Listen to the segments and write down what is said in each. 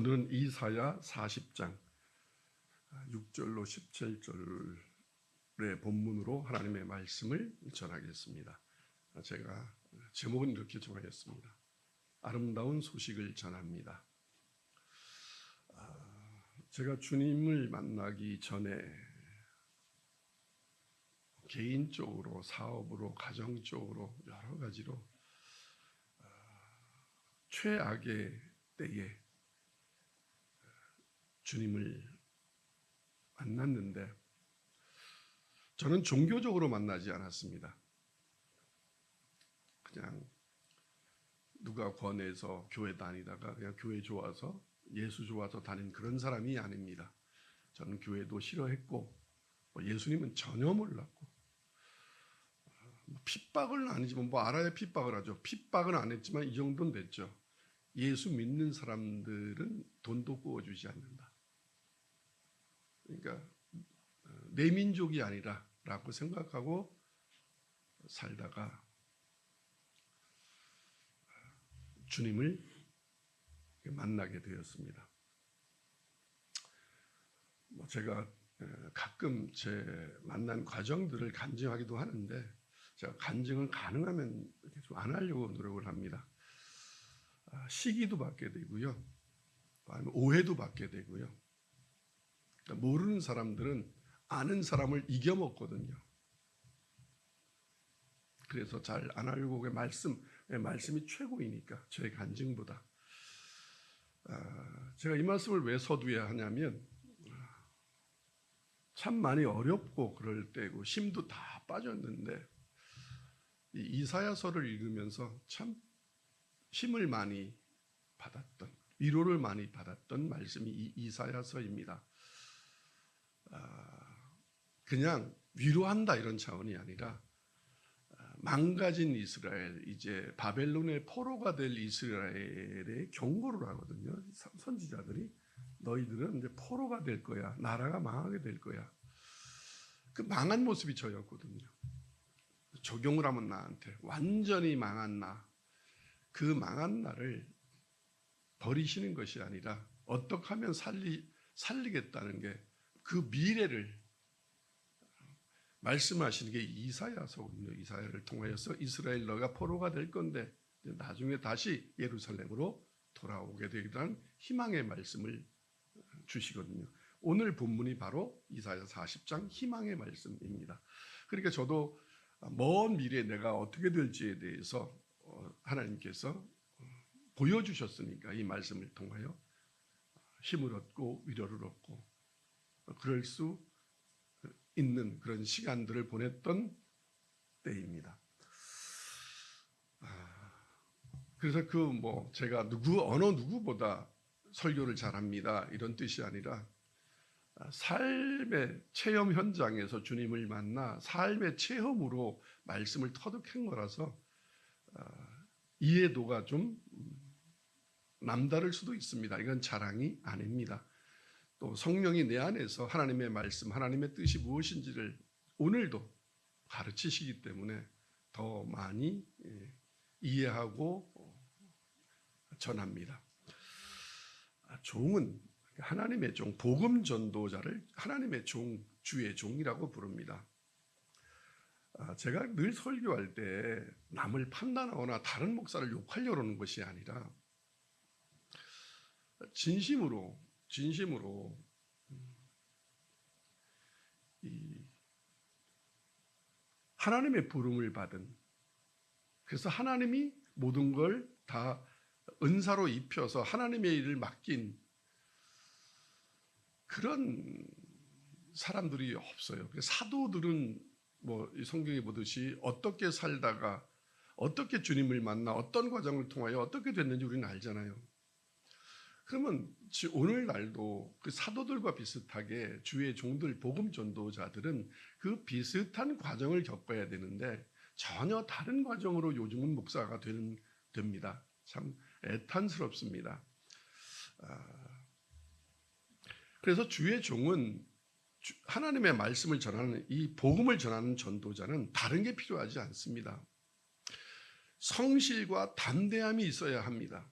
오늘은 이사야 40장 6절로 17절의 본문으로 하나님의 말씀을 전하겠습니다. 제가 제목은 이렇게 정하였습니다. 아름다운 소식을 전합니다. 제가 주님을 만나기 전에 개인적으로, 사업으로, 가정적으로 여러 가지로 최악의 때에 주님을 만났는데 저는 종교적으로 만나지 않았습니다. 그냥 누가 권해서 교회 다니다가 그냥 교회 좋아서 예수 좋아서 다닌 그런 사람이 아닙니다. 저는 교회도 싫어했고 예수님은 전혀 몰랐고 핍박은 아니지만 알아야 핍박을 하죠. 핍박은 안 했지만 이 정도는 됐죠. 예수 믿는 사람들은 돈도 구워주지 않는다. 그러니까 내 민족이 아니라 라고 생각하고 살다가 주님을 만나게 되었습니다. 제가 가끔 제 만난 과정들을 간증하기도 하는데 제가 간증을 가능하면 좀 안 하려고 노력을 합니다. 시기도 받게 되고요. 아니면 오해도 받게 되고요. 모르는 사람들은 아는 사람을 이겨먹거든요. 그래서 잘 안 하려고 말씀이 최고이니까 제 간증보다. 제가 이 말씀을 왜 서두에 하냐면 참 많이 어렵고 그럴 때고 힘도 다 빠졌는데 이 이사야서를 읽으면서 참 힘을 많이 받았던, 위로를 많이 받았던 말씀이 이 이사야서입니다. 그냥 위로한다 이런 차원이 아니라 망가진 이스라엘, 이제 바벨론의 포로가 될 이스라엘의 경고를 하거든요. 선지자들이 너희들은 이제 포로가 될 거야. 나라가 망하게 될 거야. 그 망한 모습이 저였거든요. 적용을 하면 나한테 완전히 망한 나, 그 망한 나를 버리시는 것이 아니라 어떻게 하면 살리겠다는 게 그 미래를 말씀하시는 게 이사야서군요. 이사야를 통하여서 이스라엘 너가 포로가 될 건데 나중에 다시 예루살렘으로 돌아오게 되리라는 희망의 말씀을 주시거든요. 오늘 본문이 바로 이사야 40장 희망의 말씀입니다. 그러니까 저도 먼 미래에 내가 어떻게 될지에 대해서 하나님께서 보여주셨으니까 이 말씀을 통하여 힘을 얻고 위로를 얻고 그럴 수 있는 그런 시간들을 보냈던 때입니다. 그래서 제가 어느 누구보다 설교를 잘합니다 이런 뜻이 아니라 삶의 체험 현장에서 주님을 만나 삶의 체험으로 말씀을 터득한 거라서 이해도가 좀 남다를 수도 있습니다. 이건 자랑이 아닙니다. 또 성령이 내 안에서 하나님의 말씀, 하나님의 뜻이 무엇인지를 오늘도 가르치시기 때문에 더 많이 이해하고 전합니다. 종은 하나님의 종, 복음 전도자를 하나님의 종, 주의 종이라고 부릅니다. 제가 늘 설교할 때 남을 판단하거나 다른 목사를 욕하려고 하는 것이 아니라 진심으로 이 하나님의 부름을 받은, 그래서 하나님이 모든 걸 다 은사로 입혀서 하나님의 일을 맡긴 그런 사람들이 없어요. 사도들은 성경에 보듯이 어떻게 살다가 어떻게 주님을 만나 어떤 과정을 통하여 어떻게 됐는지 우리는 알잖아요. 그러면 오늘날도 그 사도들과 비슷하게 주의 종들, 복음 전도자들은 그 비슷한 과정을 겪어야 되는데 전혀 다른 과정으로 요즘은 목사가 됩니다. 참 애탄스럽습니다. 그래서 주의 종은 하나님의 말씀을 전하는, 이 복음을 전하는 전도자는 다른 게 필요하지 않습니다. 성실과 담대함이 있어야 합니다.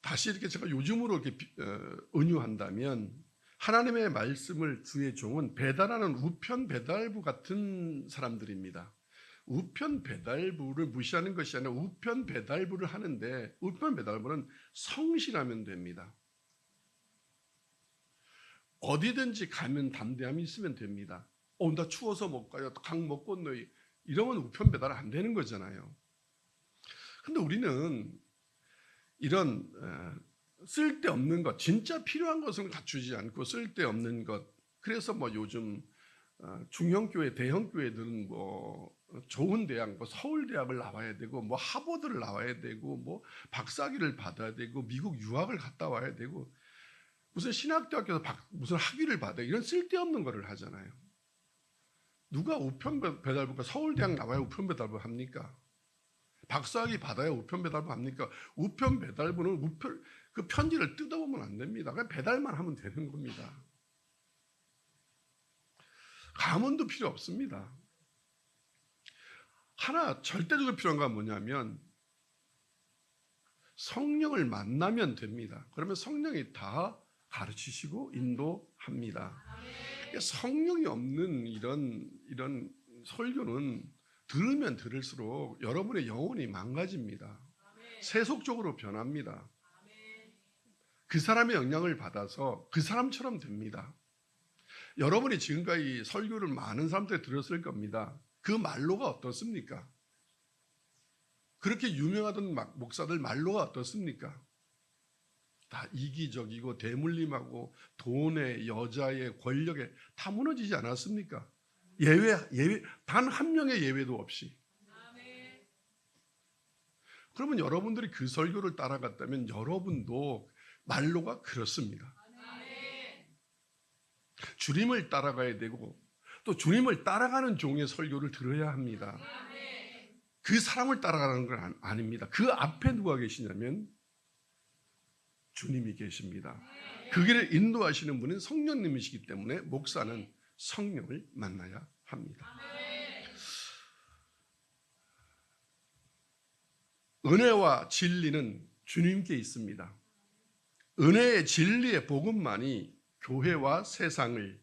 다시 이렇게 제가 요즘으로 이렇게 은유한다면 하나님의 말씀을 주의 종은 배달하는 우편 배달부 같은 사람들입니다. 우편 배달부를 무시하는 것이 아니라 우편 배달부를 하는데 우편 배달부는 성실하면 됩니다. 어디든지 가면 담대함이 있으면 됩니다. 나 추워서 못 가요. 강 못 건너요. 이러면 우편 배달 안 되는 거잖아요. 근데 우리는 이런 쓸데없는 것, 진짜 필요한 것은 갖추지 않고 쓸데없는 것. 그래서 뭐 요즘 중형교회, 대형교회들은 뭐 좋은 대학, 뭐 서울대학을 나와야 되고, 뭐 하버드를 나와야 되고, 뭐 박사학위를 받아야 되고, 미국 유학을 갔다 와야 되고, 무슨 신학대학교에서 무슨 학위를 받아, 이런 쓸데없는 거를 하잖아요. 누가 우편 배달부가 서울대학 나와야 우편 배달부 합니까? 박사학위 받아야 우편 배달부 합니까? 우편 배달부는 그 편지를 뜯어보면 안 됩니다. 그냥 배달만 하면 되는 겁니다. 감언도 필요 없습니다. 하나 절대적으로 필요한 건 뭐냐면 성령을 만나면 됩니다. 그러면 성령이 다 가르치시고 인도합니다. 성령이 없는 이런 설교는 들으면 들을수록 여러분의 영혼이 망가집니다. 세속적으로 변합니다. 그 사람의 영향을 받아서 그 사람처럼 됩니다. 여러분이 지금까지 설교를 많은 사람들이 들었을 겁니다. 그 말로가 어떻습니까? 그렇게 유명하던 목사들 말로가 어떻습니까? 다 이기적이고 대물림하고 돈에 여자에 권력에 다 무너지지 않았습니까? 예외 단 한 명의 예외도 없이. 그러면 여러분들이 그 설교를 따라갔다면 여러분도 말로가 그렇습니다. 주님을 따라가야 되고 또 주님을 따라가는 종의 설교를 들어야 합니다. 그 사람을 따라가는 건 아닙니다. 그 앞에 누가 계시냐면 주님이 계십니다. 그 길을 인도하시는 분은 성령님이시기 때문에 목사는 성령을 만나야 합니다. 은혜와 진리는 주님께 있습니다. 은혜의 진리의 복음만이 교회와 세상을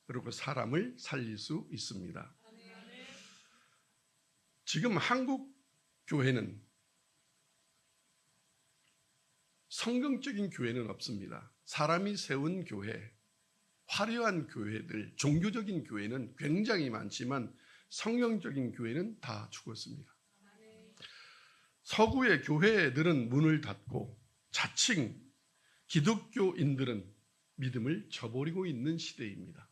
그리고 사람을 살릴 수 있습니다. 지금 한국 교회는 성경적인 교회는 없습니다. 사람이 세운 교회, 화려한 교회들, 종교적인 교회는 굉장히 많지만 성경적인 교회는 다 죽었습니다. 서구의 교회들은 문을 닫고 자칭 기독교인들은 믿음을 저버리고 있는 시대입니다.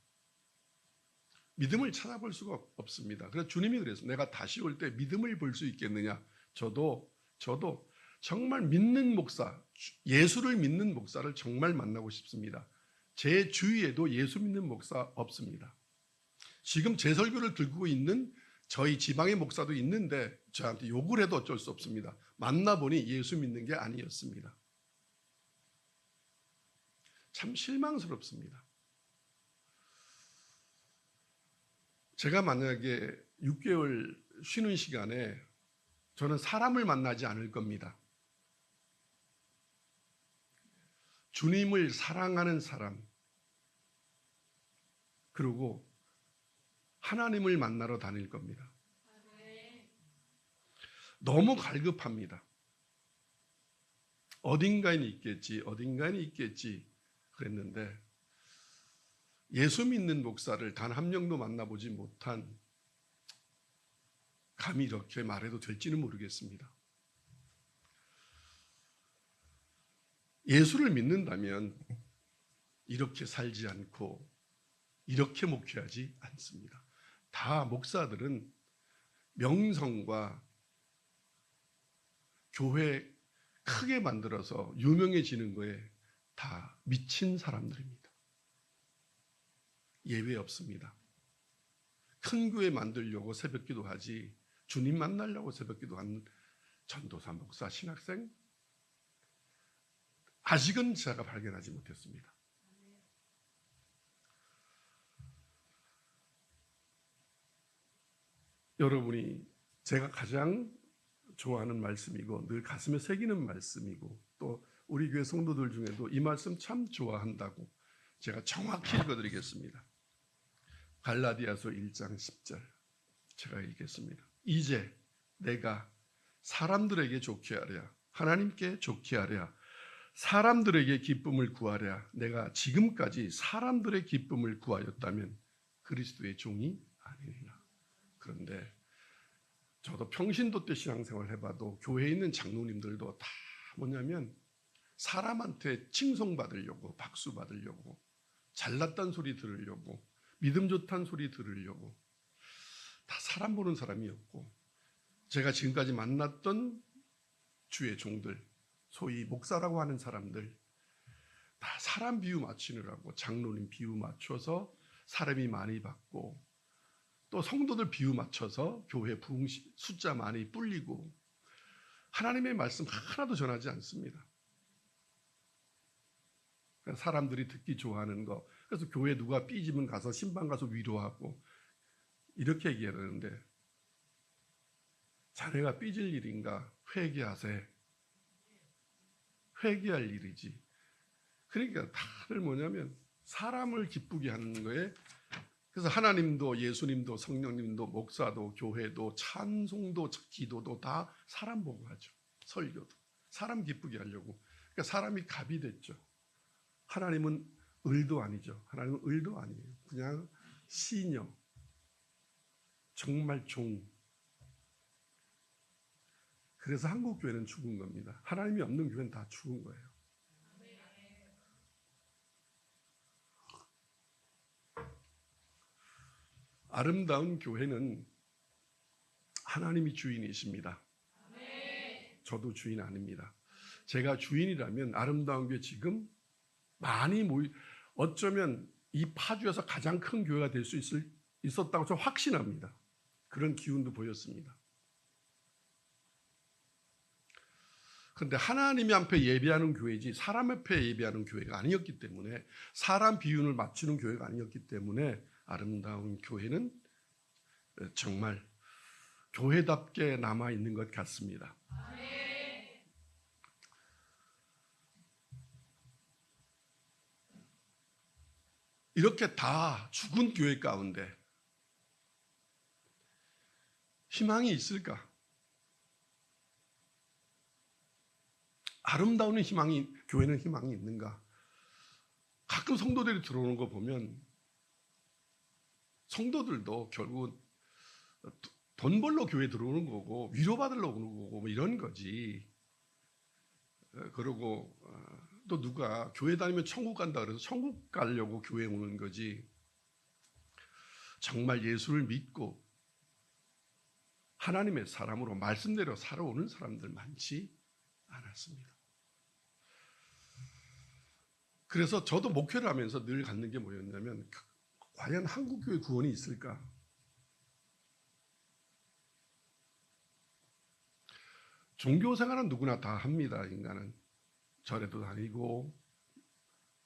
믿음을 찾아볼 수가 없습니다. 그래서 주님이 그래서 내가 다시 올 때 믿음을 볼 수 있겠느냐. 저도 정말 믿는 목사, 예수를 믿는 목사를 정말 만나고 싶습니다. 제 주위에도 예수 믿는 목사 없습니다. 지금 제 설교를 듣고 있는 저희 지방의 목사도 있는데 저한테 욕을 해도 어쩔 수 없습니다. 만나보니 예수 믿는 게 아니었습니다. 참 실망스럽습니다. 제가 만약에 6개월 쉬는 시간에 저는 사람을 만나지 않을 겁니다. 주님을 사랑하는 사람, 그리고 하나님을 만나러 다닐 겁니다. 너무 갈급합니다. 어딘가에 있겠지 그랬는데 예수 믿는 목사를 단 한 명도 만나보지 못한, 감히 이렇게 말해도 될지는 모르겠습니다. 예수를 믿는다면 이렇게 살지 않고 이렇게 목회하지 않습니다. 다 목사들은 명성과 교회 크게 만들어서 유명해지는 거에 다 미친 사람들입니다. 예외 없습니다. 큰 교회 만들려고 새벽기도 하지 주님 만나려고 새벽기도 하는 전도사, 목사, 신학생 아직은 제가 발견하지 못했습니다. 여러분이 제가 가장 좋아하는 말씀이고 늘 가슴에 새기는 말씀이고 또 우리 교회 성도들 중에도 이 말씀 참 좋아한다고 제가 정확히 읽어드리겠습니다. 갈라디아서 1장 10절 제가 읽겠습니다. 이제 내가 사람들에게 좋게 하랴 하나님께 좋게 하랴 사람들에게 기쁨을 구하랴 내가 지금까지 사람들의 기쁨을 구하였다면 그리스도의 종이 아니니라. 그런데 저도 평신도 때 신앙생활 해봐도 교회에 있는 장로님들도 다 뭐냐면 사람한테 칭송받으려고 박수 받으려고 잘났단 소리 들으려고 믿음 좋단 소리 들으려고 다 사람 보는 사람이었고 제가 지금까지 만났던 주의 종들 소위 목사라고 하는 사람들 다 사람 비유 맞추느라고 장로님 비유 맞춰서 사람이 많이 받고 또 성도들 비유 맞춰서 교회 부흥 숫자 많이 불리고 하나님의 말씀 하나도 전하지 않습니다. 사람들이 듣기 좋아하는 거 그래서 교회 누가 삐지면 가서 신방 가서 위로하고 이렇게 얘기하는데 자네가 삐질 일인가 회개하세. 회개할 일이지. 그러니까 다들 뭐냐면 사람을 기쁘게 하는 거에 그래서 하나님도 예수님도 성령님도 목사도 교회도 찬송도 기도도 다 사람 보고 하죠. 설교도 사람 기쁘게 하려고. 그러니까 사람이 갑이 됐죠. 하나님은 을도 아니죠. 하나님은 을도 아니에요. 그냥 시녀 정말 종. 그래서 한국 교회는 죽은 겁니다. 하나님이 없는 교회는 다 죽은 거예요. 아름다운 교회는 하나님이 주인이십니다. 저도 주인 아닙니다. 제가 주인이라면 아름다운 교회 지금 많이 어쩌면 이 파주에서 가장 큰 교회가 될 수 있었다고 저는 확신합니다. 그런 기운도 보였습니다. 그런데 하나님 앞에 예배하는 교회지 사람 앞에 예배하는 교회가 아니었기 때문에 사람 비윤을 맞추는 교회가 아니었기 때문에 아름다운 교회는 정말 교회답게 남아있는 것 같습니다. 이렇게 다 죽은 교회 가운데 희망이 있을까? 아름다운 교회는 희망이 있는가? 가끔 성도들이 들어오는 거 보면 성도들도 결국 돈 벌러 교회 들어오는 거고 위로받으려고 오는 거고 뭐 이런 거지. 그러고 또 누가 교회 다니면 천국 간다 그래서 천국 가려고 교회 오는 거지. 정말 예수를 믿고 하나님의 사람으로 말씀대로 살아오는 사람들 많지 않았습니다. 그래서 저도 목회를 하면서 늘 갖는 게 뭐였냐면 과연 한국교회 구원이 있을까? 종교생활은 누구나 다 합니다. 인간은 절에도 다니고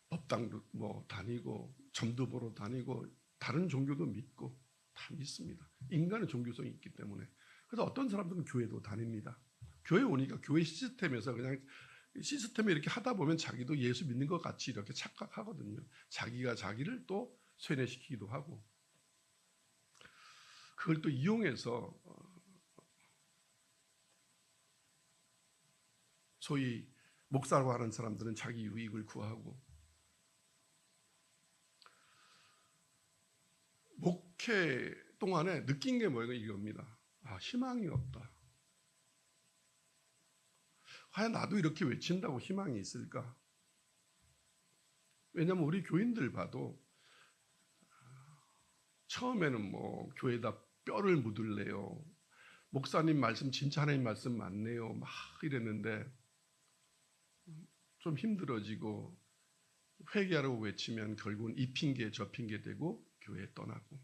법당도 뭐 다니고 점도 보러 다니고 다른 종교도 믿고 다 믿습니다. 인간은 종교성이 있기 때문에. 그래서 어떤 사람들은 교회도 다닙니다. 교회 오니까 교회 시스템에서 그냥 시스템에 이렇게 하다 보면 자기도 예수 믿는 것 같이 이렇게 착각하거든요. 자기가 자기를 또 쇠뇌시키기도 하고 그걸 또 이용해서 소위 목사라고 하는 사람들은 자기 유익을 구하고 목회 동안에 느낀 게 뭐예요? 이겁니다. 아, 희망이 없다. 과연 나도 이렇게 외친다고 희망이 있을까? 왜냐하면 우리 교인들 봐도 처음에는 뭐 교회에다 뼈를 묻을래요. 목사님 말씀 진짜 하나님 말씀 맞네요. 막 이랬는데 좀 힘들어지고 회개하라고 외치면 결국은 이 핑계 저 핑계 대고 교회 떠나고.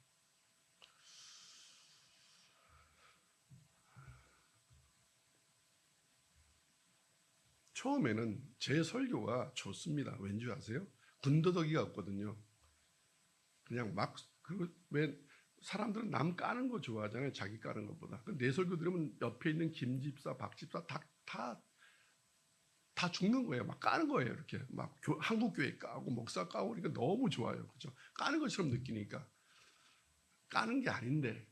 처음에는 제 설교가 좋습니다. 왠지 아세요? 군더더기가 없거든요. 그냥 막 왜 사람들은 남 까는 거 좋아하잖아요. 자기 까는 것보다. 내 설교 들으면 옆에 있는 김 집사, 박 집사 다 다 죽는 거예요. 막 까는 거예요. 이렇게 막 한국 교회 까고 목사 까고 그러니까 너무 좋아요. 그죠? 까는 것처럼 느끼니까 까는 게 아닌데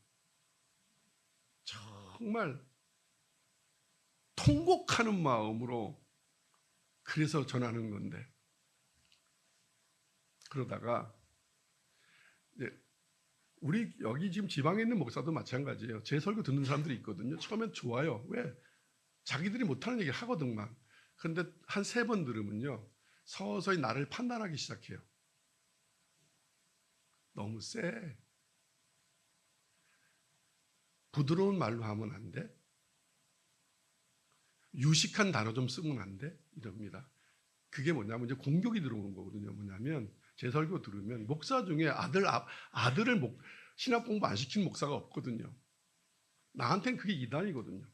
정말 통곡하는 마음으로 그래서 전하는 건데 그러다가 이제 우리 여기 지금 지방에 있는 목사도 마찬가지예요. 제 설교 듣는 사람들이 있거든요. 처음엔 좋아요. 왜? 자기들이 못하는 얘기를 하거든만. 그런데 한 3번 들으면요. 서서히 나를 판단하기 시작해요. 너무 세. 부드러운 말로 하면 안 돼? 유식한 단어 좀 쓰면 안 돼? 이럽니다. 그게 뭐냐면 이제 공격이 들어오는 거거든요. 뭐냐면 제 설교 들으면 목사 중에 아들을 신학 공부 안 시킨 목사가 없거든요. 나한테는 그게 이단이거든요.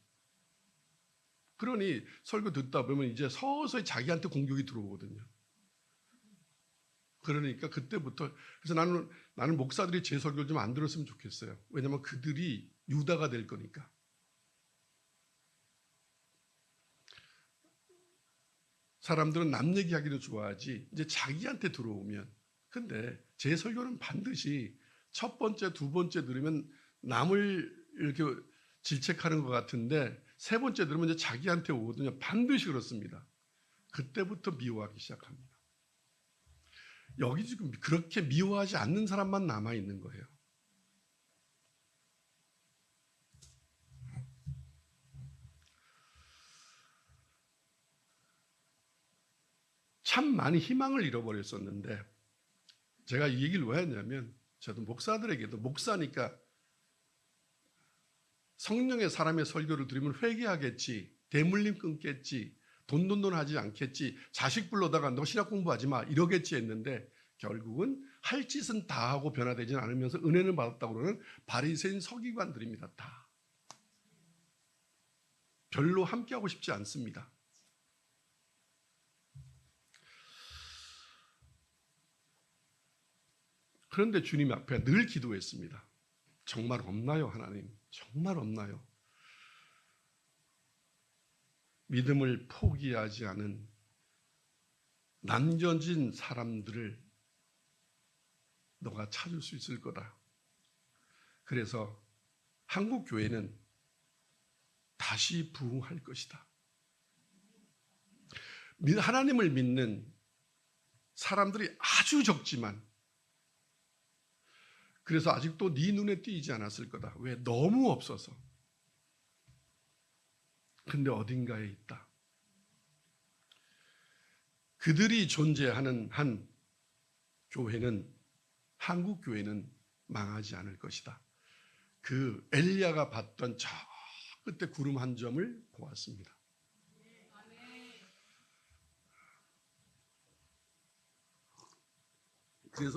그러니 설교 듣다 보면 이제 서서히 자기한테 공격이 들어오거든요. 그러니까 그때부터 그래서 나는 목사들이 제 설교를 좀 안 들었으면 좋겠어요. 왜냐하면 그들이 유다가 될 거니까. 사람들은 남 얘기하기를 좋아하지 이제 자기한테 들어오면 근데 제 설교는 반드시 첫 번째, 두 번째 들으면 남을 이렇게 질책하는 것 같은데 3번째 들으면 이제 자기한테 오거든요. 반드시 그렇습니다. 그때부터 미워하기 시작합니다. 여기 지금 그렇게 미워하지 않는 사람만 남아있는 거예요. 참 많이 희망을 잃어버렸었는데 제가 이 얘기를 왜 했냐면 저도 목사들에게도 목사니까 성령의 사람의 설교를 들으면 회개하겠지, 대물림 끊겠지, 돈 하지 않겠지, 자식 불러다가 너 신학 공부하지 마 이러겠지 했는데 결국은 할 짓은 다 하고 변화되지는 않으면서 은혜를 받았다고 그러는 바리새인 서기관들입니다. 다. 별로 함께하고 싶지 않습니다. 그런데 주님 앞에 늘 기도했습니다. 정말 없나요, 하나님? 정말 없나요? 믿음을 포기하지 않은 남겨진 사람들을 너가 찾을 수 있을 거다. 그래서 한국 교회는 다시 부흥할 것이다. 하나님을 믿는 사람들이 아주 적지만 그래서 아직도 네 눈에 띄지 않았을 거다. 왜? 너무 없어서. 근데 어딘가에 있다. 그들이 존재하는 한 교회는 한국 교회는 망하지 않을 것이다. 그 엘리야가 봤던 저 끝에 구름 한 점을 보았습니다.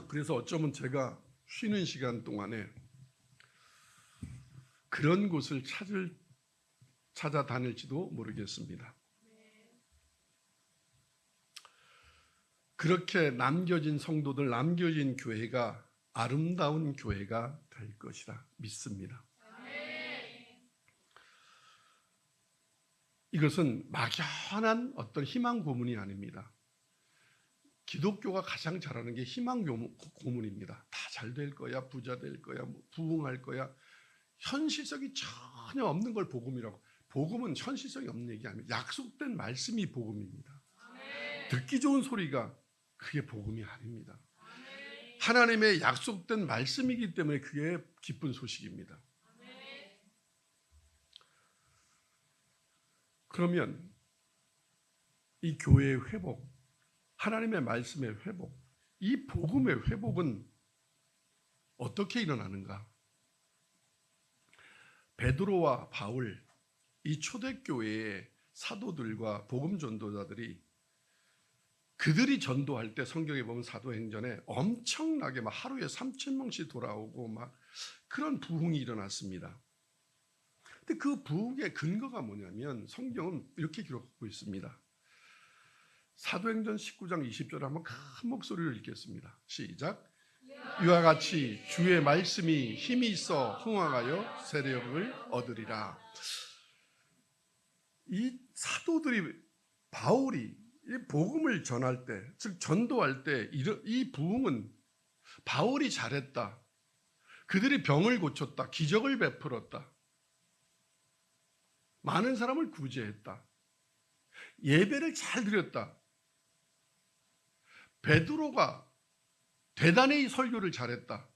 그래서 어쩌면 제가 쉬는 시간 동안에 그런 곳을 찾아다닐지도 모르겠습니다. 그렇게 남겨진 성도들, 남겨진 교회가 아름다운 교회가 될 것이라 믿습니다. 이것은 막연한 어떤 희망 고문이 아닙니다. 기독교가 가장 잘하는 게 희망 고문입니다. 다 잘 될 거야, 부자 될 거야, 부흥할 거야. 현실성이 전혀 없는 걸 복음이라고. 복음은 현실성이 없는 얘기 아닙니다. 약속된 말씀이 복음입니다. 듣기 좋은 소리가 그게 복음이 아닙니다. 하나님의 약속된 말씀이기 때문에 그게 기쁜 소식입니다. 그러면 이 교회의 회복, 하나님의 말씀의 회복, 이 복음의 회복은 어떻게 일어나는가? 베드로와 바울, 이 초대교회의 사도들과 복음 전도자들이 그들이 전도할 때 성경에 보면 사도행전에 엄청나게 막 하루에 3,000명씩 돌아오고 막 그런 부흥이 일어났습니다. 근데 그 부흥의 근거가 뭐냐면 성경은 이렇게 기록하고 있습니다. 사도행전 19장 20절에 한번 큰 목소리로 읽겠습니다. 시작. 이와 같이 주의 말씀이 힘이 있어 흥황하여 세력을 얻으리라. 이 사도들이 바울이 이 복음을 전할 때, 즉 전도할 때 이 부흥은 바울이 잘했다, 그들이 병을 고쳤다, 기적을 베풀었다, 많은 사람을 구제했다, 예배를 잘 드렸다, 베드로가 대단히 설교를 잘했다,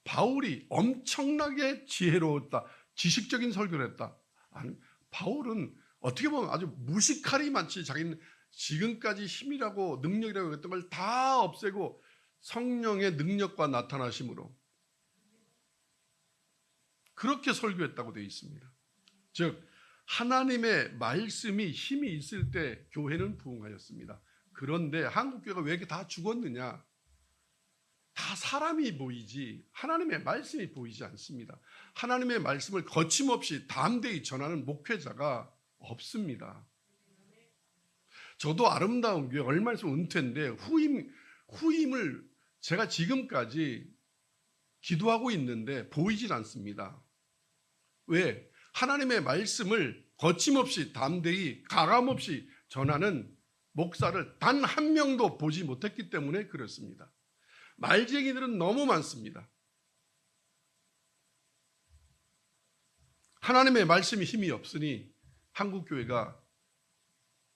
바울이 엄청나게 지혜로웠다, 지식적인 설교를 했다. 아니, 바울은 어떻게 보면 아주 무식할이 많지, 자기는 지금까지 힘이라고 능력이라고 했던 걸 다 없애고 성령의 능력과 나타나심으로 그렇게 설교했다고 되어 있습니다. 즉 하나님의 말씀이 힘이 있을 때 교회는 부흥하였습니다. 그런데 한국교회가 왜 이렇게 다 죽었느냐? 다 사람이 보이지 하나님의 말씀이 보이지 않습니다. 하나님의 말씀을 거침없이 담대히 전하는 목회자가 없습니다. 저도 아름다운 교회 얼마 있으면 은퇴인데 후임을 제가 지금까지 기도하고 있는데 보이질 않습니다. 왜? 하나님의 말씀을 거침없이 담대히 가감없이 전하는 목사를 단 한 명도 보지 못했기 때문에 그렇습니다. 말쟁이들은 너무 많습니다. 하나님의 말씀이 힘이 없으니 한국교회가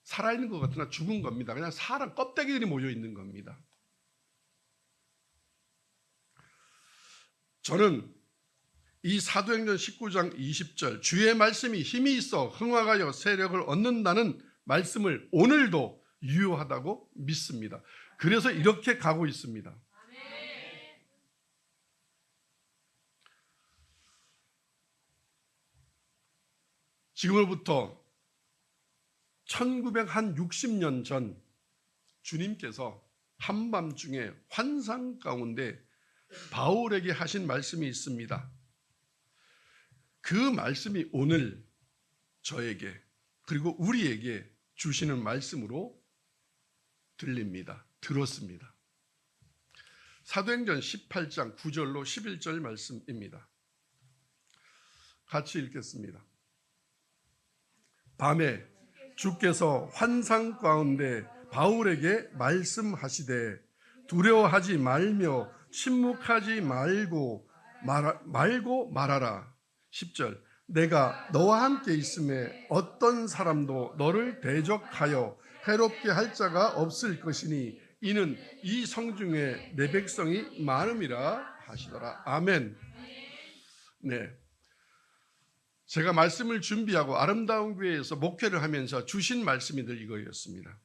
살아있는 것 같으나 죽은 겁니다. 그냥 사람 껍데기들이 모여 있는 겁니다. 저는 이 사도행전 19장 20절 주의 말씀이 힘이 있어 흥황하여 세력을 얻는다는 말씀을 오늘도 유효하다고 믿습니다. 그래서 이렇게 가고 있습니다. 지금으로부터 1960년 전 주님께서 한밤중에 환상 가운데 바울에게 하신 말씀이 있습니다. 그 말씀이 오늘 저에게 그리고 우리에게 주시는 말씀으로 들립니다. 들었습니다. 사도행전 18장 9절로 11절 말씀입니다. 같이 읽겠습니다. 밤에 주께서 환상 가운데 바울에게 말씀하시되 두려워하지 말며 침묵하지 말고 말하라. 10절 내가 너와 함께 있음에 어떤 사람도 너를 대적하여 해롭게 할 자가 없을 것이니 이는 이 성중에 내 백성이 많음이라 하시더라. 아멘. 네. 제가 말씀을 준비하고 아름다운 교회에서 목회를 하면서 주신 말씀이 늘 이거였습니다.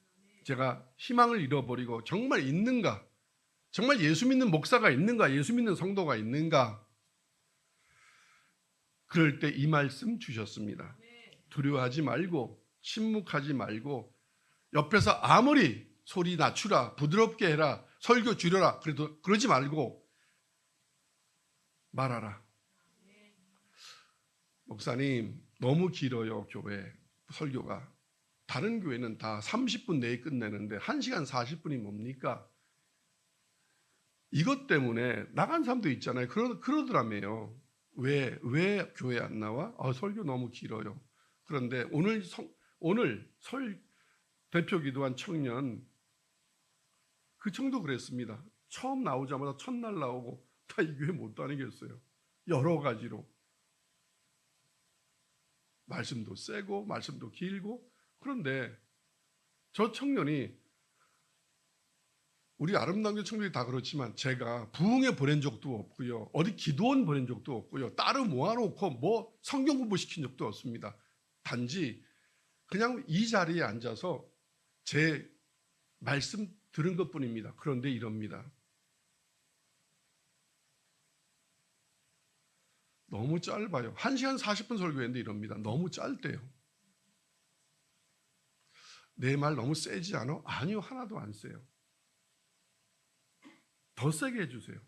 제가 희망을 잃어버리고 정말 있는가? 정말 예수 믿는 목사가 있는가? 예수 믿는 성도가 있는가? 그럴 때 이 말씀 주셨습니다. 두려워하지 말고 침묵하지 말고 옆에서 아무리 소리 낮추라 부드럽게 해라 설교 줄여라 그래도 그러지 말고 말하라. 목사님 너무 길어요. 교회 설교가. 다른 교회는 다 30분 내에 끝내는데 1시간 40분이 뭡니까? 이것 때문에 나간 사람도 있잖아요. 그러더라며요. 왜 교회 안 나와? 설교 너무 길어요. 그런데 오늘 설 대표 기도한 청년 그 청도 그랬습니다. 처음 나오자마자 첫날 나오고 다 이 교회 못 다니겠어요. 여러 가지로. 말씀도 세고 말씀도 길고. 그런데 저 청년이 우리 아름다운 교 청년이 다 그렇지만 제가 부흥회 보낸 적도 없고요. 어디 기도원 보낸 적도 없고요. 따로 모아놓고 뭐 성경 공부시킨 적도 없습니다. 단지 그냥 이 자리에 앉아서 제 말씀 들은 것뿐입니다. 그런데 이럽니다. 너무 짧아요. 1시간 40분 설교했는데 이럽니다. 너무 짧대요. 내 말 너무 세지 않아? 아니요. 하나도 안 세요. 더 세게 해주세요.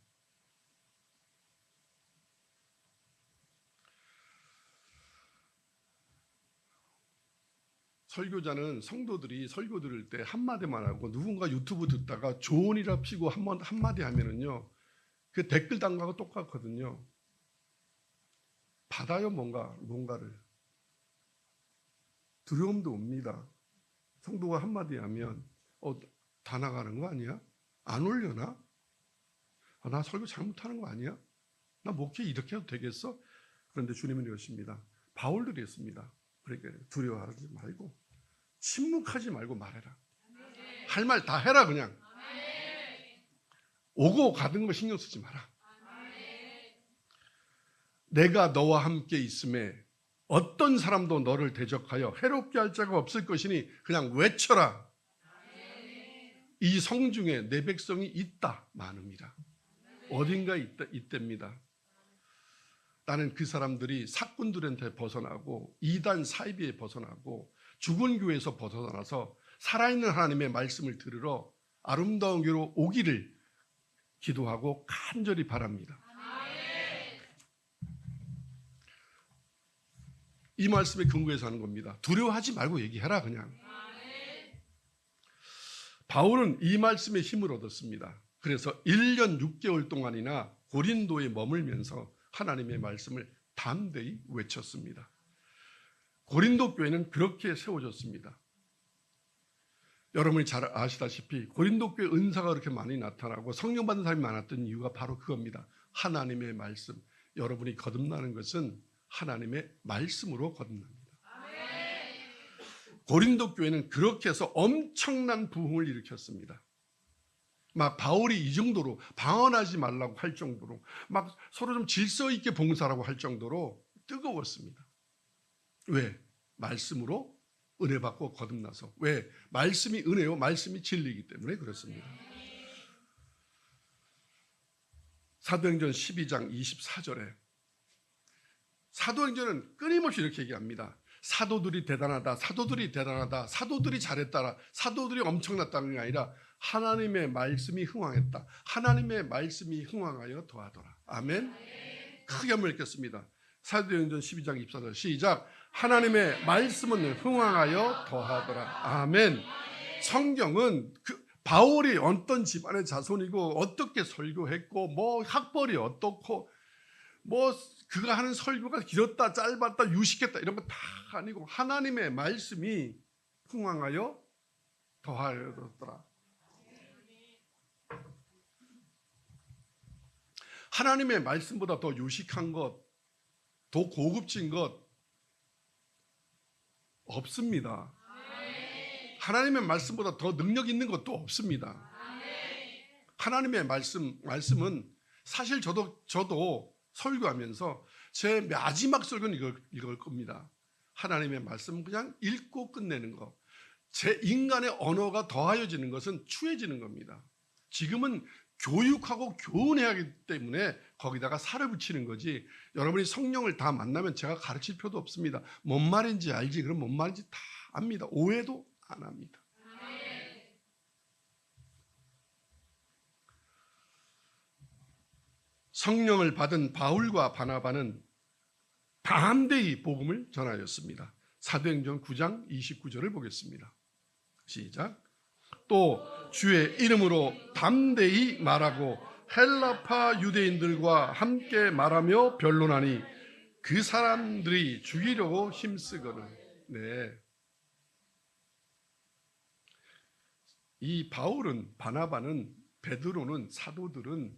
설교자는 성도들이 설교 들을 때 한마디만 하고 누군가 유튜브 듣다가 조언이라 피고 한마디 하면은요, 그 댓글 단 거하고 똑같거든요. 받아요, 뭔가를. 두려움도 옵니다. 성도가 한마디 하면 다 나가는 거 아니야? 안 올려나? 나 설교 잘못하는 거 아니야? 나 목회 이렇게 해도 되겠어? 그런데 주님은 이러십니다. 바울들이 했습니다. 그러니까 두려워하지 말고 침묵하지 말고 말해라. 할 말 다 해라. 그냥 오고 가는 거 신경 쓰지 마라. 내가 너와 함께 있음에 어떤 사람도 너를 대적하여 해롭게 할 자가 없을 것이니 그냥 외쳐라. 이 성중에 내 백성이 있다 많음이라. 어딘가 있답니다. 나는 그 사람들이 사꾼들한테 벗어나고 이단 사이비에 벗어나고 죽은 교회에서 벗어나서 살아있는 하나님의 말씀을 들으러 아름다운 교회로 오기를 기도하고 간절히 바랍니다. 이 말씀에 근거해서 하는 겁니다. 두려워하지 말고 얘기해라. 그냥. 바울은 이 말씀에 힘을 얻었습니다. 그래서 1년 6개월 동안이나 고린도에 머물면서 하나님의 말씀을 담대히 외쳤습니다. 고린도 교회는 그렇게 세워졌습니다. 여러분이 잘 아시다시피 고린도 교회 은사가 그렇게 많이 나타나고 성령 받은 사람이 많았던 이유가 바로 그겁니다. 하나님의 말씀. 여러분이 거듭나는 것은 하나님의 말씀으로 거듭납니다. 고린도 교회는 그렇게 해서 엄청난 부흥을 일으켰습니다. 막 바울이 이 정도로 방언하지 말라고 할 정도로 막 서로 좀 질서 있게 봉사라고 할 정도로 뜨거웠습니다. 왜? 말씀으로 은혜 받고 거듭나서. 왜? 말씀이 은혜요, 말씀이 진리이기 때문에 그렇습니다. 사도행전 12장 24절에 사도행전은 끊임없이 이렇게 얘기합니다. 사도들이 대단하다, 사도들이 대단하다, 사도들이 잘했다라, 사도들이 엄청났다는 게 아니라 하나님의 말씀이 흥왕했다. 하나님의 말씀이 흥왕하여 더하더라. 아멘. 크게 한번 읽겠습니다. 사도행전 12장 24절 시작. 하나님의 말씀은 흥왕하여 더하더라. 아멘. 성경은 바울이 어떤 집안의 자손이고 어떻게 설교했고 뭐 학벌이 어떻고 뭐 그가 하는 설교가 길었다 짧았다 유식했다 이런 거 다 아니고 하나님의 말씀이 흥왕하여 더하였더라. 하나님의 말씀보다 더 유식한 것, 더 고급진 것 없습니다. 하나님의 말씀보다 더 능력 있는 것도 없습니다. 하나님의 말씀은 사실 저도 설교하면서 제 마지막 설교는 이걸 겁니다. 하나님의 말씀은 그냥 읽고 끝내는 거. 제 인간의 언어가 더하여지는 것은 추해지는 겁니다. 지금은 교육하고 교훈해야 하기 때문에 거기다가 살을 붙이는 거지. 여러분이 성령을 다 만나면 제가 가르칠 필요도 없습니다. 뭔 말인지 알지? 그럼 뭔 말인지 다 압니다. 오해도 안 합니다. 성령을 받은 바울과 바나바는 담대히 복음을 전하였습니다. 사도행전 9장 29절을 보겠습니다. 시작. 또 주의 이름으로 담대히 말하고 헬라파 유대인들과 함께 말하며 변론하니 그 사람들이 죽이려고 힘쓰거늘. 네. 이 바울은, 바나바는, 베드로는, 사도들은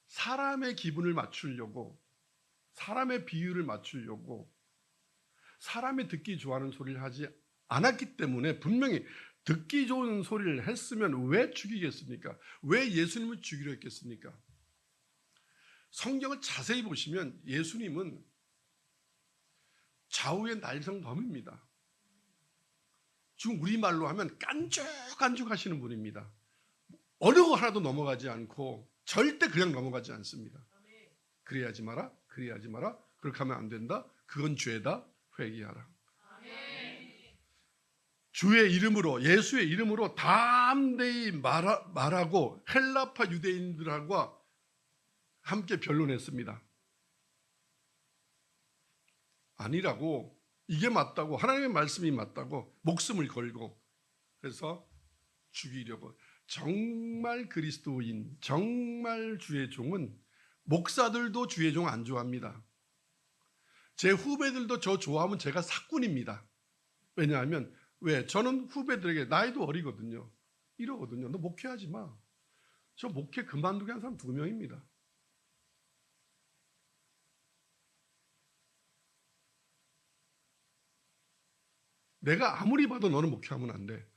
사람의 기분을 맞추려고, 사람의 비유를 맞추려고, 사람이 듣기 좋아하는 소리를 하지 않았기 때문에 분명히 듣기 좋은 소리를 했으면 왜 죽이겠습니까? 왜 예수님을 죽이려 했겠습니까? 성경을 자세히 보시면 예수님은 좌우의 날성범입니다. 지금 우리말로 하면 깐죽깐죽 하시는 분입니다. 어느 거 하나도 넘어가지 않고 절대 그냥 넘어가지 않습니다. 그래야지 마라, 그래야지 마라, 그렇게 하면 안 된다, 그건 죄다, 회개하라. 주의 이름으로, 예수의 이름으로 담대히 말하고 헬라파 유대인들과 함께 변론했습니다. 아니라고, 이게 맞다고, 하나님의 말씀이 맞다고 목숨을 걸고, 그래서 죽이려고. 정말 그리스도인, 정말 주의 종은, 목사들도 주의 종 안 좋아합니다. 제 후배들도 저 좋아하면 제가 사꾼입니다. 왜냐하면 왜? 저는 후배들에게 나이도 어리거든요. 이러거든요. 너 목회하지 마. 저 목회 그만두게 한 사람 2명입니다. 내가 아무리 봐도 너는 목회하면 안 돼.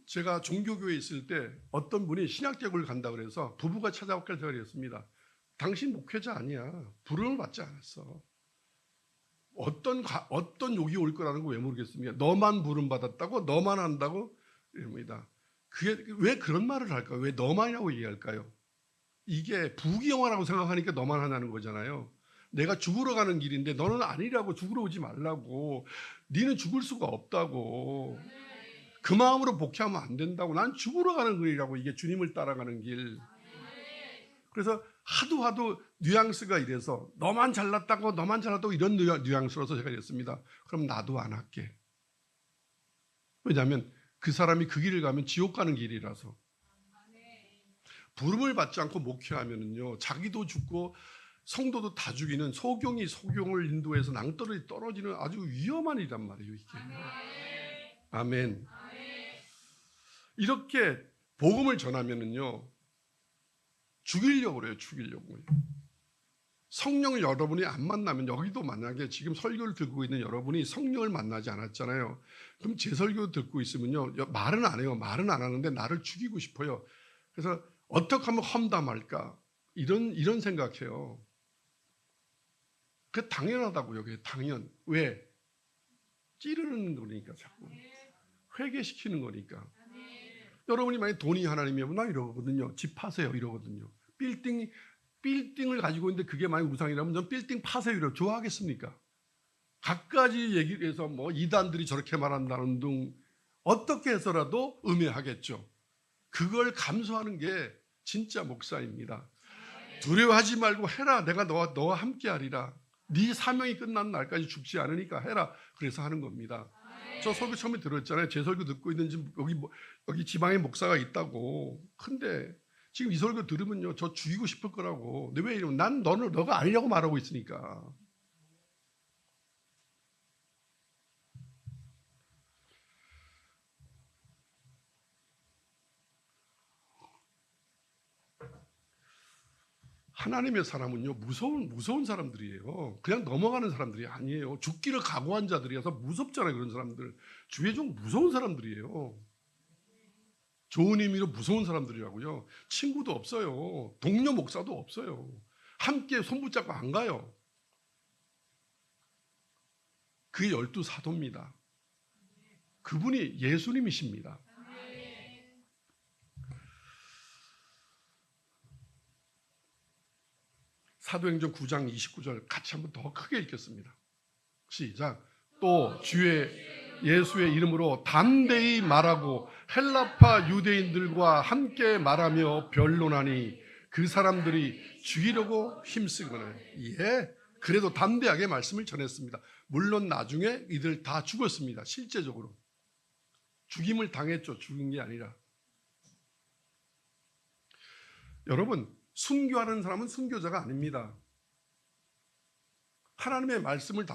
제가 종교교회에 있을 때 어떤 분이 신학대학을 간다 그래서 부부가 찾아왔길래 제가 그랬습니다. 당신 목회자 아니야. 부름을 받지 않았어. 어떤 욕이 올 거라는 거 왜 모르겠습니까? 너만 부름 받았다고? 너만 한다고? 이럽니다. 그게 왜 그런 말을 할까요? 왜 너만이라고 얘기할까요? 이게 부귀영화라고 생각하니까 너만 하냐는 거잖아요. 내가 죽으러 가는 길인데 너는 아니라고, 죽으러 오지 말라고. 니는 죽을 수가 없다고. 그 마음으로 복귀하면 안 된다고. 난 죽으러 가는 길이라고. 이게 주님을 따라가는 길. 그래서 하도 뉘앙스가 이래서 너만 잘났다고 이런 뉘앙스로서 제가 이랬습니다. 그럼 나도 안 할게. 왜냐하면 그 사람이 그 길을 가면 지옥 가는 길이라서. 부름을 받지 않고 목회하면은요, 자기도 죽고 성도도 다 죽이는 소경이 소경을 인도해서 낭떠러지 떨어지는 아주 위험한 일이란 말이에요, 이게. 아멘. 이렇게 복음을 전하면은요, 죽이려고 그래요, 죽이려고. 성령을 여러분이 안 만나면, 여기도 만약에 지금 설교를 듣고 있는 여러분이 성령을 만나지 않았잖아요. 그럼 제 설교 듣고 있으면요, 말은 안 해요. 말은 안 하는데 나를 죽이고 싶어요. 그래서 어떻게 하면 험담할까? 이런 생각해요. 그 당연하다고요. 그게 당연. 왜? 찌르는 거니까 자꾸. 회개시키는 거니까. 여러분이 만약 돈이 하나님이면 나 이러거든요. 집 파세요 이러거든요. 빌딩을 가지고 있는데 그게 만약 우상이라면 전 빌딩 파세요 이러 좋아하겠습니까? 갖가지 얘기를 해서 뭐 이단들이 저렇게 말한다는 등 어떻게 해서라도 음해하겠죠. 그걸 감수하는 게 진짜 목사입니다. 두려워하지 말고 해라. 내가 너와 함께 하리라. 네 사명이 끝난 날까지 죽지 않으니까 해라. 그래서 하는 겁니다. 저 설교 처음에 들었잖아요. 제 설교 듣고 있는지 여기 지방에 목사가 있다고. 근데 지금 이 설교 들으면요, 저 죽이고 싶을 거라고. 근데 왜 이러면 난 너가 아니라고 말하고 있으니까. 하나님의 사람은요, 무서운 사람들이에요. 그냥 넘어가는 사람들이 아니에요. 죽기를 각오한 자들이어서 무섭잖아요. 그런 사람들. 주의 종 무서운 사람들이에요. 좋은 의미로 무서운 사람들이라고요. 친구도 없어요. 동료 목사도 없어요. 함께 손붙잡고 안 가요. 그게 12 사도입니다. 그분이 예수님이십니다. 사도행전 9장 29절 같이 한번 더 크게 읽겠습니다. 시작. 또 주의 예수의 이름으로 담대히 말하고 헬라파 유대인들과 함께 말하며 변론하니 그 사람들이 죽이려고 힘쓰거늘. 예, 그래도 담대하게 말씀을 전했습니다. 물론 나중에 이들 다 죽었습니다. 실제적으로 죽임을 당했죠. 죽인 게 아니라. 여러분, 순교하는 사람은 순교자가 아닙니다. 하나님의 말씀을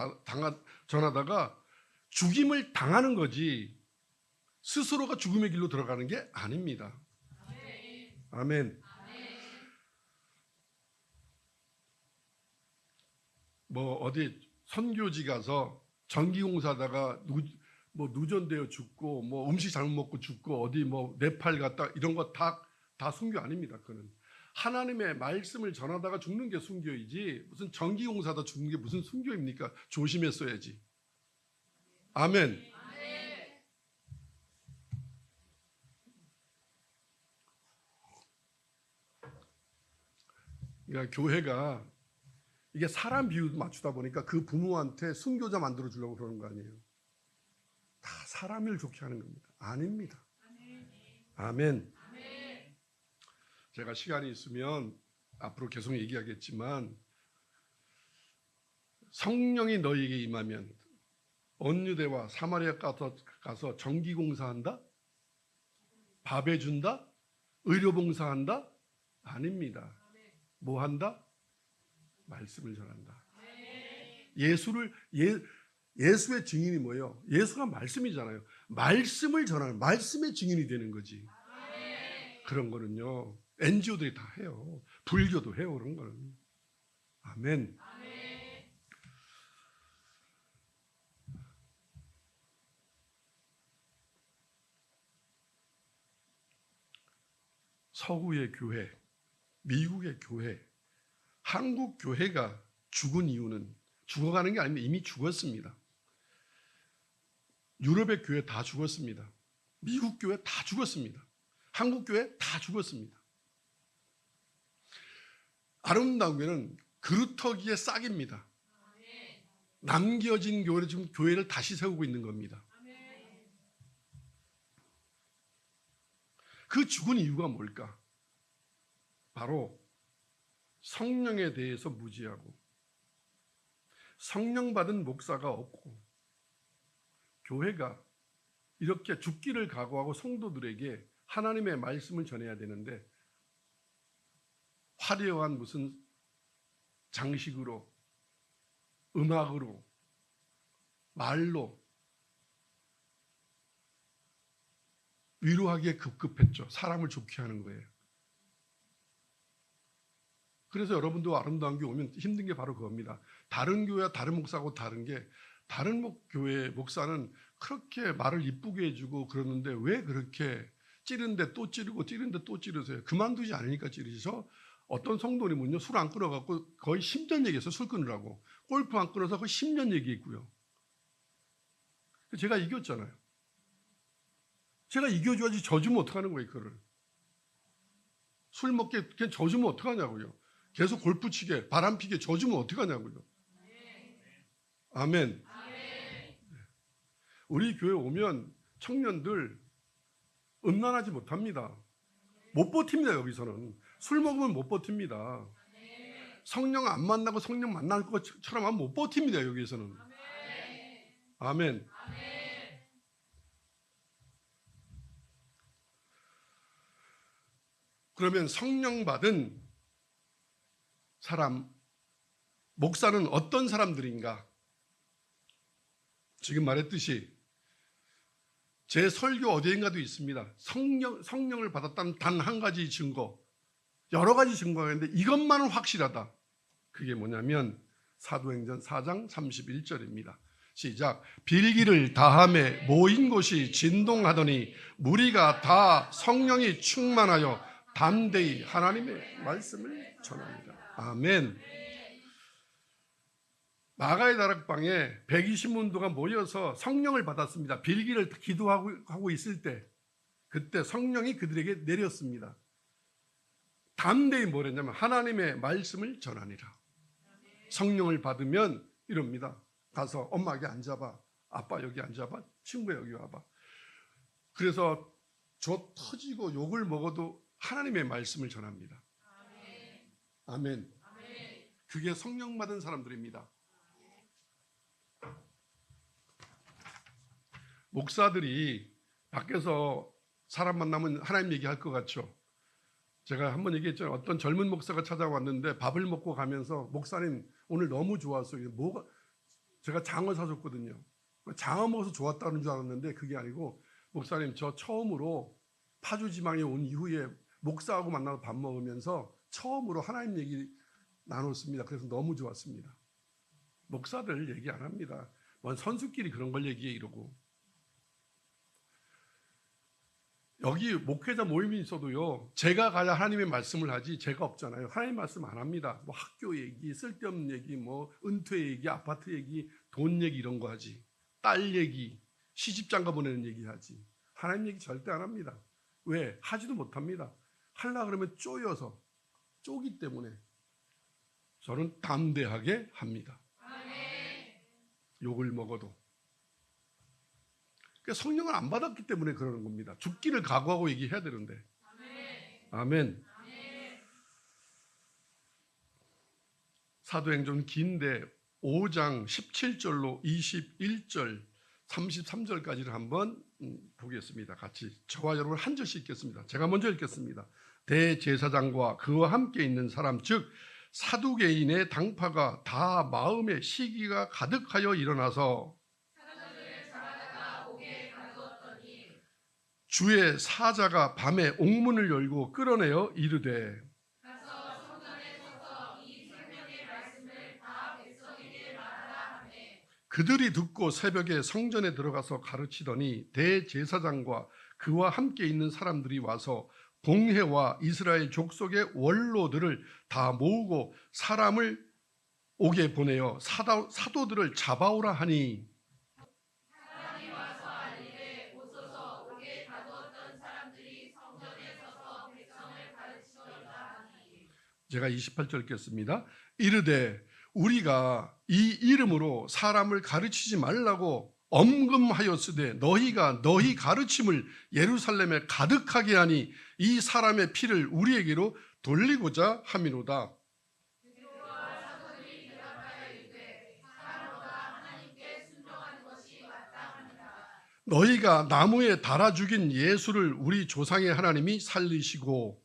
전하다가 죽임을 당하는 거지 스스로가 죽음의 길로 들어가는 게 아닙니다. 아멘. 뭐 어디 선교지 가서 전기공사다가 누전되어 죽고 뭐 음식 잘못 먹고 죽고 어디 뭐 네팔 갔다 이런 거 다 순교 아닙니다. 그거는 하나님의 말씀을 전하다가 죽는 게 순교이지 무슨 전기공사다 죽는 게 무슨 순교입니까? 조심했어야지. 아멘. 그러니까 교회가 이게 사람 비유 맞추다 보니까 그 부모한테 순교자 만들어 주려고 그러는 거 아니에요. 다 사람을 좋게 하는 겁니다. 아닙니다. 아멘. 제가 시간이 있으면 앞으로 계속 얘기하겠지만 성령이 너희에게 임하면 온 유대와 사마리아 가서 전기공사한다? 밥 해준다? 의료봉사한다? 아닙니다. 뭐 한다? 말씀을 전한다. 예수의 증인이 뭐예요? 예수가 말씀이잖아요. 말씀을 전하는, 말씀의 증인이 되는 거지. 그런 거는요, NGO들이 다 해요. 불교도 해요, 그런 거는. 아멘. 서구의 교회, 미국의 교회, 한국 교회가 죽은 이유는 죽어가는 게 아니면 이미 죽었습니다. 유럽의 교회 다 죽었습니다. 미국 교회 다 죽었습니다. 한국 교회 다 죽었습니다. 아름다운 교회는 그루터기의 싹입니다. 남겨진 교회를 지금 교회를 다시 세우고 있는 겁니다. 그 죽은 이유가 뭘까? 바로 성령에 대해서 무지하고 성령 받은 목사가 없고 교회가 이렇게 죽기를 각오하고 성도들에게 하나님의 말씀을 전해야 되는데 화려한 무슨 장식으로, 음악으로, 말로 위로하기에 급급했죠. 사람을 좋게 하는 거예요. 그래서 여러분도 아름다운 교회 오면 힘든 게 바로 그겁니다. 다른 교회와 다른 목사하고 다른 게, 다른 교회 목사는 그렇게 말을 이쁘게 해주고 그러는데 왜 그렇게 찌른데 또 찌르고 찌른데 또 찌르세요? 그만두지 않으니까 찌르셔. 어떤 성도님은요, 술 안 끊어갖고 거의 10년 얘기했어요. 술 끊으라고. 골프 안 끊어서 거의 10년 얘기했고요. 제가 이겼잖아요. 제가 이겨줘야지. 져주면 어떡하는 거예요, 그거를. 술 먹게 그냥 져주면 어떡하냐고요. 계속 골프 치게, 바람 피게 져주면 어떡하냐고요. 아멘. 우리 교회 오면 청년들 음란하지 못합니다. 못 버팁니다. 여기서는 술 먹으면 못 버팁니다. 성령 안 만나고 성령 만날 것처럼 하면 못 버팁니다. 여기서는. 아멘. 그러면 성령 받은 사람, 목사는 어떤 사람들인가? 지금 말했듯이 제 설교 어디인가도 있습니다. 성령을 받았다는 단 한 가지 증거, 여러 가지 증거가 있는데 이것만은 확실하다. 그게 뭐냐면 사도행전 4장 31절입니다. 시작. 빌기를 다함에 모인 곳이 진동하더니 무리가 다 성령이 충만하여 담대히 하나님의 말씀을 전합니다. 아멘. 마가의 다락방에 120문도가 모여서 성령을 받았습니다. 빌기를 기도하고 있을 때 그때 성령이 그들에게 내렸습니다. 담대히 뭐랬냐면 하나님의 말씀을 전하니라. 성령을 받으면 이럽니다. 가서 엄마 여기 앉아봐. 아빠 여기 앉아봐. 친구 여기 와봐. 그래서 저 터지고 욕을 먹어도 하나님의 말씀을 전합니다. 아멘. 그게 성령 받은 사람들입니다. 목사들이 밖에서 사람 만나면 하나님 얘기할 것 같죠. 제가 한번 얘기했잖아요. 어떤 젊은 목사가 찾아왔는데 밥을 먹고 가면서 목사님 오늘 너무 좋았어요. 뭐가, 제가 장어 사줬거든요. 장어 먹어서 좋았다는 줄 알았는데 그게 아니고 목사님 저 처음으로 파주 지방에 온 이후에 목사하고 만나서 밥 먹으면서 처음으로 하나님 얘기 나눴습니다. 그래서 너무 좋았습니다. 목사들 얘기 안 합니다. 뭔 선수끼리 그런 걸 얘기해 이러고. 여기 목회자 모임이 있어도요, 제가 가야 하나님의 말씀을 하지 제가 없잖아요. 하나님 말씀 안 합니다. 뭐 학교 얘기, 쓸데없는 얘기, 뭐 은퇴 얘기, 아파트 얘기, 돈 얘기 이런 거 하지. 딸 얘기, 시집장가 보내는 얘기 하지. 하나님 얘기 절대 안 합니다. 왜? 하지도 못합니다. 하려고 그러면 쪼여서, 쪼기 때문에 저는 담대하게 합니다. 욕을 먹어도. 그러니까 성령을 안 받았기 때문에 그러는 겁니다. 죽기를 각오하고 얘기해야 되는데. 아멘. 사도행전 긴데 5장 17절로 21절 33절까지를 한번 보겠습니다. 같이 저와 여러분 한 절씩 읽겠습니다. 제가 먼저 읽겠습니다. 대제사장과 그와 함께 있는 사람 즉 사두개인의 당파가 다 마음에 시기가 가득하여 일어나서 주의 사자가 밤에 옥문을 열고 끌어내어 이르되 그들이 듣고 새벽에 성전에 들어가서 가르치더니 대제사장과 그와 함께 있는 사람들이 와서 공회와 이스라엘 족속의 원로들을 다 모으고 사람을 오게 보내어 사도들을 잡아오라 하니 사람이 와서 알리되 오소서 옥에 가두었던 사람들이 성전에 서서 백성을 가르치더이다 하니 제가 28절 읽겠습니다. 이르되 우리가 이 이름으로 사람을 가르치지 말라고 엄금하였으되 너희가 너희 가르침을 예루살렘에 가득하게 하니 이 사람의 피를 우리에게로 돌리고자 함이로다. 너희가 나무에 달아 죽인 예수를 우리 조상의 하나님이 살리시고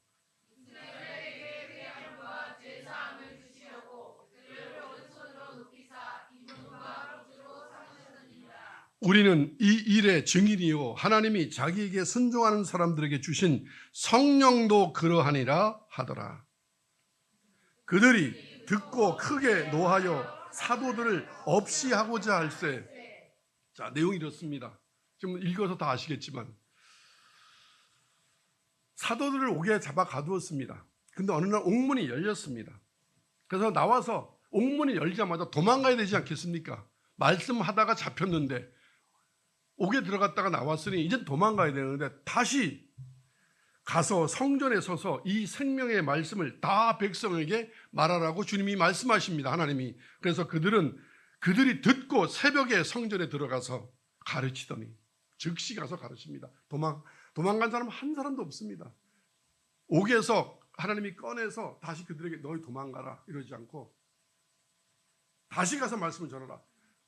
우리는 이 일의 증인이요 하나님이 자기에게 순종하는 사람들에게 주신 성령도 그러하니라 하더라. 그들이 듣고 크게 노하여 사도들을 없이 하고자 할세. 자, 내용이 이렇습니다. 지금 읽어서 다 아시겠지만 사도들을 옥에 잡아 가두었습니다. 근데 어느 날 옥문이 열렸습니다. 그래서 나와서 옥문이 열자마자 도망가야 되지 않겠습니까? 말씀하다가 잡혔는데 옥에 들어갔다가 나왔으니 이제 도망가야 되는데 다시 가서 성전에 서서 이 생명의 말씀을 다 백성에게 말하라고 주님이 말씀하십니다. 하나님이. 그래서 그들이 듣고 새벽에 성전에 들어가서 가르치더니 즉시 가서 가르칩니다. 도망간 사람 한 사람도 없습니다. 옥에서 하나님이 꺼내서 다시 그들에게 너희 도망가라 이러지 않고 다시 가서 말씀을 전하라.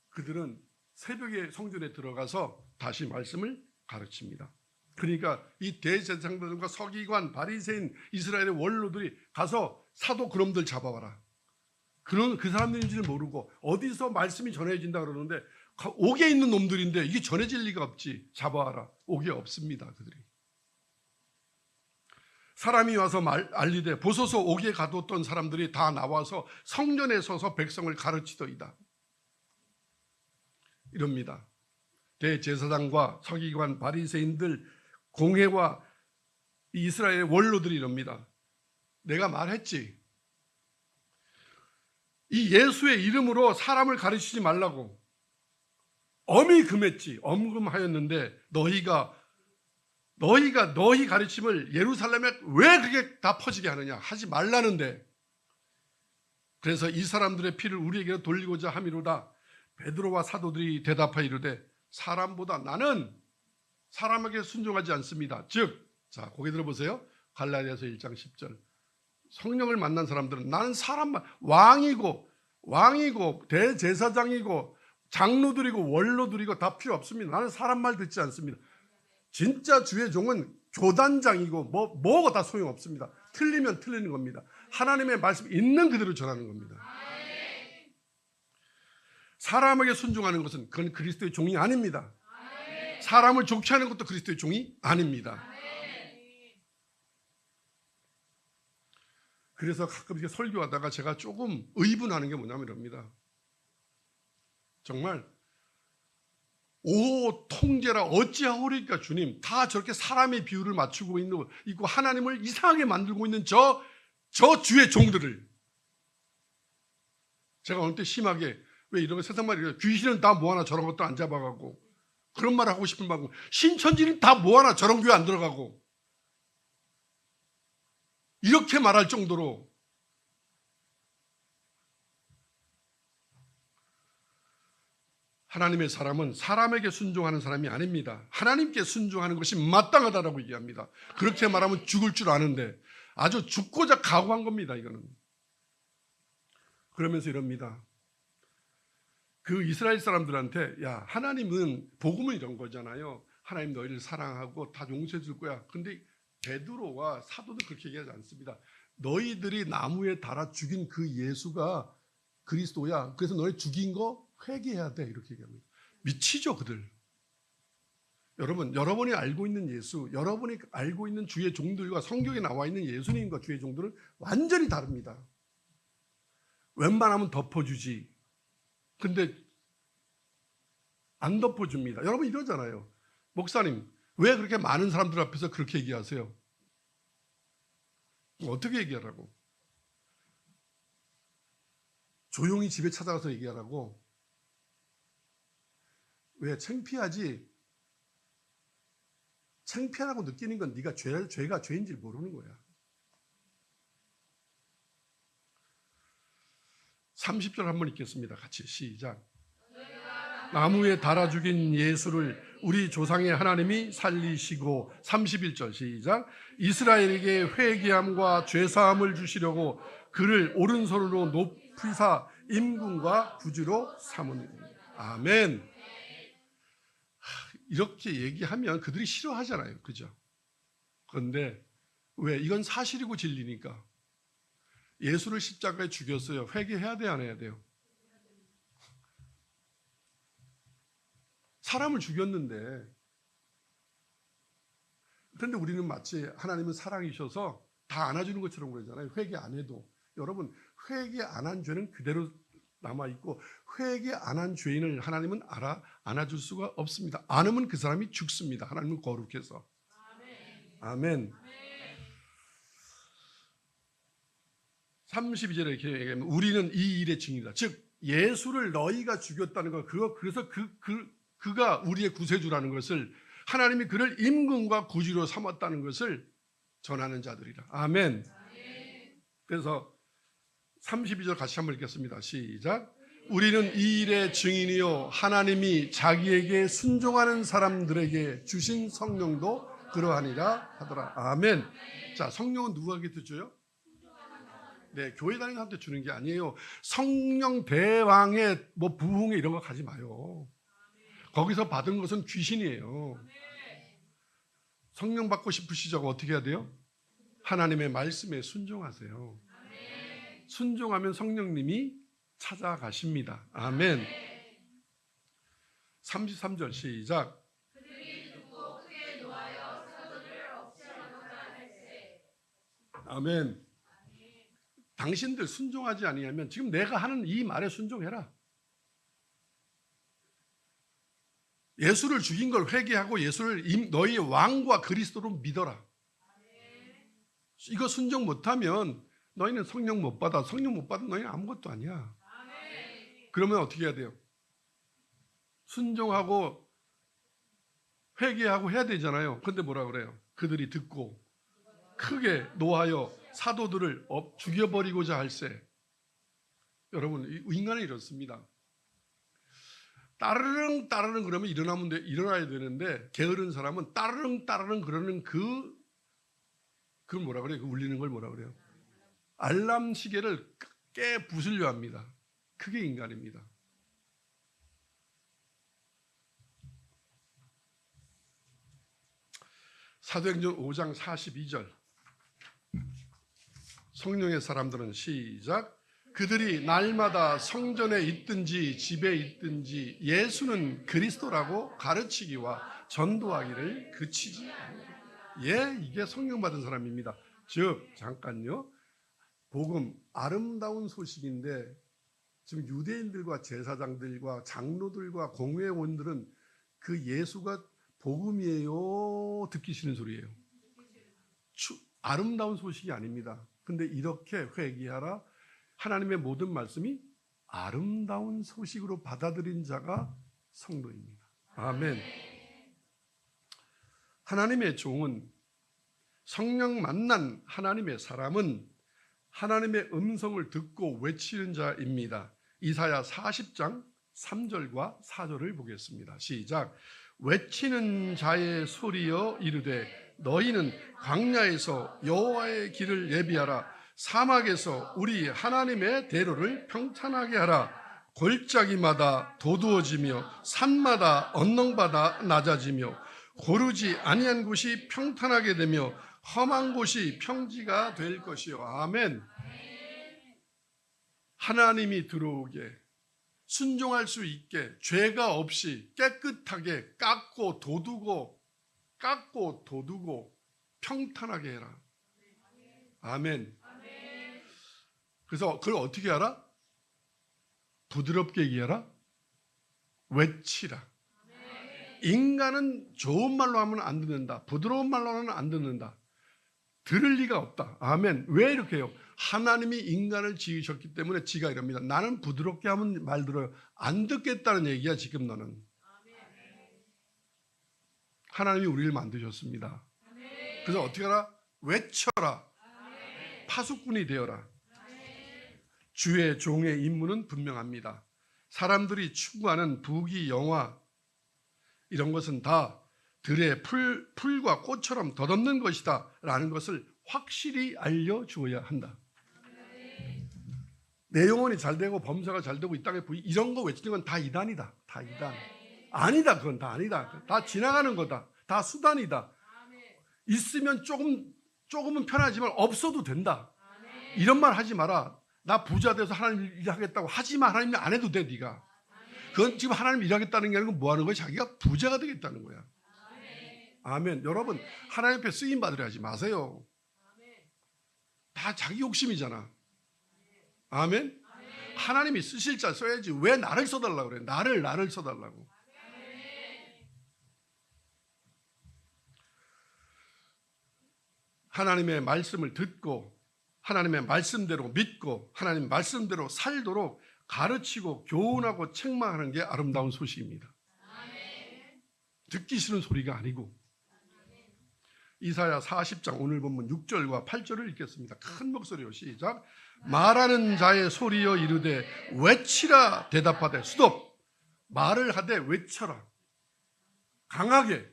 그들은 새벽에 성전에 들어가서 다시 말씀을 가르칩니다. 그러니까 이 대제사장들과 서기관, 바리새인, 이스라엘의 원로들이 가서 사도 그놈들 잡아와라. 그 사람들인지를 모르고 어디서 말씀이 전해진다 그러는데 옥에 있는 놈들인데 이게 전해질 리가 없지. 잡아와라. 옥에 없습니다. 그들이. 사람이 와서 알리되 보소서 옥에 가뒀던 사람들이 다 나와서 성전에 서서 백성을 가르치더이다. 이럽니다. 대제사장과 서기관, 바리새인들, 공회와 이스라엘의 원로들이 이럽니다. 내가 말했지. 이 예수의 이름으로 사람을 가르치지 말라고 엄히 금했지. 엄금하였는데 너희가 너희 가르침을 예루살렘에 왜 그게 다 퍼지게 하느냐. 하지 말라는데. 그래서 이 사람들의 피를 우리에게 돌리고자 함이로다. 베드로와 사도들이 대답하여 이르되 사람보다 나는 사람에게 순종하지 않습니다. 즉, 자, 고개 들어보세요. 갈라디아서 1장 10절. 성령을 만난 사람들은 나는 사람만 왕이고 대제사장이고 장로들이고 원로들이고 다 필요 없습니다. 나는 사람 말 듣지 않습니다. 진짜 주의 종은 교단장이고 뭐가 다 소용없습니다. 틀리면 틀리는 겁니다. 하나님의 말씀 있는 그대로 전하는 겁니다. 사람에게 순종하는 것은 그건 그리스도의 종이 아닙니다. 사람을 좋게 하는 것도 그리스도의 종이 아닙니다. 그래서 가끔 이렇게 설교하다가 제가 조금 의분하는 게 뭐냐면 이럽니다. 정말 오 통제라 어찌하오리까 주님. 다 저렇게 사람의 비율을 맞추고 있고 하나님을 이상하게 만들고 있는 저 주의 종들을 제가 어느 때 심하게 왜 이런 거 세상 말이에요. 귀신은 다 모아나 저런 것도 안 잡아가고 그런 말 하고 싶은 마음. 신천지는 다 모아나 저런 교회 안 들어가고 이렇게 말할 정도로 하나님의 사람은 사람에게 순종하는 사람이 아닙니다. 하나님께 순종하는 것이 마땅하다라고 얘기합니다. 그렇게 말하면 죽을 줄 아는데 아주 죽고자 각오한 겁니다. 이거는. 그러면서 이럽니다. 그 이스라엘 사람들한테 야 하나님은 복음은 이런 거잖아요. 하나님 너희를 사랑하고 다 용서해 줄 거야. 근데 베드로와 사도도 그렇게 얘기하지 않습니다. 너희들이 나무에 달아 죽인 그 예수가 그리스도야. 그래서 너희 죽인 거 회개해야 돼. 이렇게 얘기합니다. 미치죠 그들. 여러분, 여러분이 알고 있는 예수, 여러분이 알고 있는 주의 종들과 성경에 나와 있는 예수님과 주의 종들은 완전히 다릅니다. 웬만하면 덮어주지. 근데 안 덮어줍니다. 여러분 이러잖아요. 목사님, 왜 그렇게 많은 사람들 앞에서 그렇게 얘기하세요? 어떻게 얘기하라고? 조용히 집에 찾아가서 얘기하라고? 왜? 창피하지? 창피하다고 느끼는 건 네가 죄가 죄인지 모르는 거야. 30절 한번 읽겠습니다. 같이 시작. 나무에 달아 죽인 예수를 우리 조상의 하나님이 살리시고 31절 시작. 이스라엘에게 회개함과 죄사함을 주시려고 그를 오른손으로 높이사 임금과 구주로 삼으니라. 아멘. 이렇게 얘기하면 그들이 싫어하잖아요. 그죠? 그런데 왜? 이건 사실이고 진리니까. 예수를 십자가에 죽였어요. 회개해야 돼요? 안 해야 돼요? 사람을 죽였는데, 그런데 우리는 마치 하나님은 사랑이셔서 다 안아주는 것처럼 그러잖아요. 회개 안 해도. 여러분, 회개 안 한 죄는 그대로 남아있고 회개 안 한 죄인을 하나님은 안아줄 수가 없습니다. 안 하면 그 사람이 죽습니다. 하나님은 거룩해서. 아멘. 32절에 이렇게 얘기하면 우리는 이 일의 증인이다. 즉 예수를 너희가 죽였다는 것, 그래서 그가 우리의 구세주라는 것을, 하나님이 그를 임금과 구주로 삼았다는 것을 전하는 자들이라. 아멘. 그래서 32절 같이 한번 읽겠습니다. 시작. 우리는 이 일의 증인이요 하나님이 자기에게 순종하는 사람들에게 주신 성령도 그러하니라 하더라. 아멘. 자, 성령은 누구에게 줘요? 네, 교회 다니는 사람한테 주는 게 아니에요. 성령 대왕의 부흥회 이런 거 가지 마요. 거기서 받은 것은 귀신이에요. 성령 받고 싶으시죠? 어떻게 해야 돼요? 하나님의 말씀에 순종하세요. 순종하면 성령님이 찾아가십니다. 아멘. 33절 시작. 아멘. 당신들 순종하지 아니하면 지금 내가 하는 이 말에 순종해라. 예수를 죽인 걸 회개하고 예수를 너희의 왕과 그리스도로 믿어라. 이거 순종 못하면 너희는 성령 못 받아. 성령 못 받으면 너희는 아무것도 아니야. 그러면 어떻게 해야 돼요? 순종하고 회개하고 해야 되잖아요. 그런데 뭐라 그래요? 그들이 듣고 크게 노하여 사도들을 죽여버리고자 할세. 여러분, 인간은 이렇습니다. 따르릉 그러면 일어나야 되는데 게으른 사람은 따르릉 그러는 그걸 뭐라 그래요? 그 울리는 걸 뭐라 그래요? 알람 시계를 깨 부수려 합니다. 그게 인간입니다. 사도행전 5장 42절. 성령의 사람들은 시작. 그들이 날마다 성전에 있든지 집에 있든지 예수는 그리스도라고 가르치기와 전도하기를 그치지 않는다. 예, 이게 성령 받은 사람입니다. 즉, 잠깐요. 복음, 아름다운 소식인데 지금 유대인들과 제사장들과 장로들과 공회원들은 그 예수가 복음이에요, 듣기 싫은 소리예요. 아름다운 소식이 아닙니다. 근데 이렇게 회개하라, 하나님의 모든 말씀이 아름다운 소식으로 받아들인 자가 성도입니다. 아멘. 하나님의 종은, 성령 만난 하나님의 사람은 하나님의 음성을 듣고 외치는 자입니다. 이사야 40장 3절과 4절을 보겠습니다. 시작. 외치는 자의 소리여 이르되 너희는 광야에서 여호와의 길을 예비하라. 사막에서 우리 하나님의 대로를 평탄하게 하라. 골짜기마다 도두어지며 산마다 언덕마다 낮아지며 고르지 아니한 곳이 평탄하게 되며 험한 곳이 평지가 될 것이요. 아멘. 하나님이 들어오게, 순종할 수 있게 죄가 없이 깨끗하게 깎고 도두고 평탄하게 해라. 아멘. 그래서 그걸 어떻게 하라? 부드럽게 얘기하라? 외치라. 인간은 좋은 말로 하면 안 듣는다. 부드러운 말로 하면 안 듣는다. 들을 리가 없다. 아멘. 왜 이렇게 해요? 하나님이 인간을 지으셨기 때문에 지가 이럽니다. 나는 부드럽게 하면 말 들어요. 안 듣겠다는 얘기야 지금 너는. 하나님이 우리를 만드셨습니다. 그래서 어떻게 하라? 외쳐라. 파수꾼이 되어라. 주의 종의 임무는 분명합니다. 사람들이 추구하는 부귀 영화 이런 것은 다 들의 풀과 꽃처럼 덧없는 것이다 라는 것을 확실히 알려주어야 한다. 내 영혼이 잘되고 범사가 잘되고 이 땅에 이런 거 외치는 건 다 이단이다. 다 이단. 아니다. 그건 다 아니다. 다 지나가는 거다. 다 수단이다. 있으면 조금은 편하지만 없어도 된다. 이런 말 하지 마라. 나 부자 돼서 하나님 일하겠다고 하지만 하나님 안 해도 돼 네가. 그건 지금 하나님 일하겠다는 게 아니고 뭐 하는 거야? 자기가 부자가 되겠다는 거야. 아멘. 여러분 하나님 앞에 쓰임 받으려 하지 마세요. 다 자기 욕심이잖아. 아멘. 하나님이 쓰실 자 써야지. 왜 나를 써달라고 그래? 나를 써달라고. 하나님의 말씀을 듣고 하나님의 말씀대로 믿고 하나님 말씀대로 살도록 가르치고 교훈하고 책망하는 게 아름다운 소식입니다. 듣기 싫은 소리가 아니고. 이사야 40장 오늘 본문 6절과 8절을 읽겠습니다. 큰 목소리로 시작. 말하는 자의 소리여 이르되 외치라 대답하되. 스톱. 말을 하되 외쳐라. 강하게.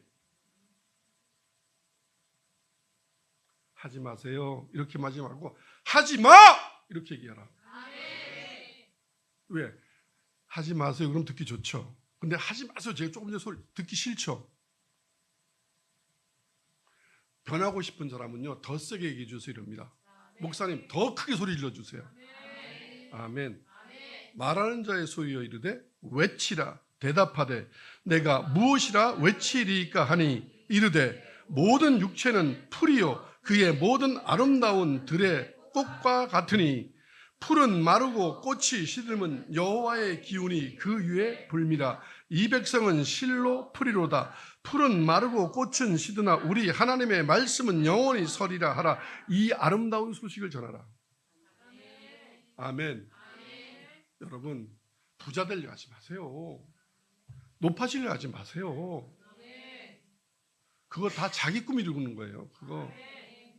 하지 마세요. 이렇게 하지 말고 하지 마! 이렇게 얘기하라. 왜? 하지 마세요. 그럼 듣기 좋죠. 근데 하지 마세요. 제가 조금 전에 소리 듣기 싫죠. 변하고 싶은 사람은요 더 세게 얘기해 주세요 이럽니다. 목사님 더 크게 소리 질러주세요. 아멘. 말하는 자의 소리여 이르되 외치라 대답하되 내가 무엇이라 외치리까 하니 이르되 모든 육체는 풀이요 그의 모든 아름다운 들의 꽃과 같으니 풀은 마르고 꽃이 시들면 여호와의 기운이 그 위에 불미라. 이 백성은 실로 풀이로다. 풀은 마르고 꽃은 시드나 우리 하나님의 말씀은 영원히 서리라 하라. 이 아름다운 소식을 전하라. 아멘. 여러분 부자 되려 하지 마세요. 높아지려 하지 마세요. 그거 다 자기 꿈 이루는 거예요. 그거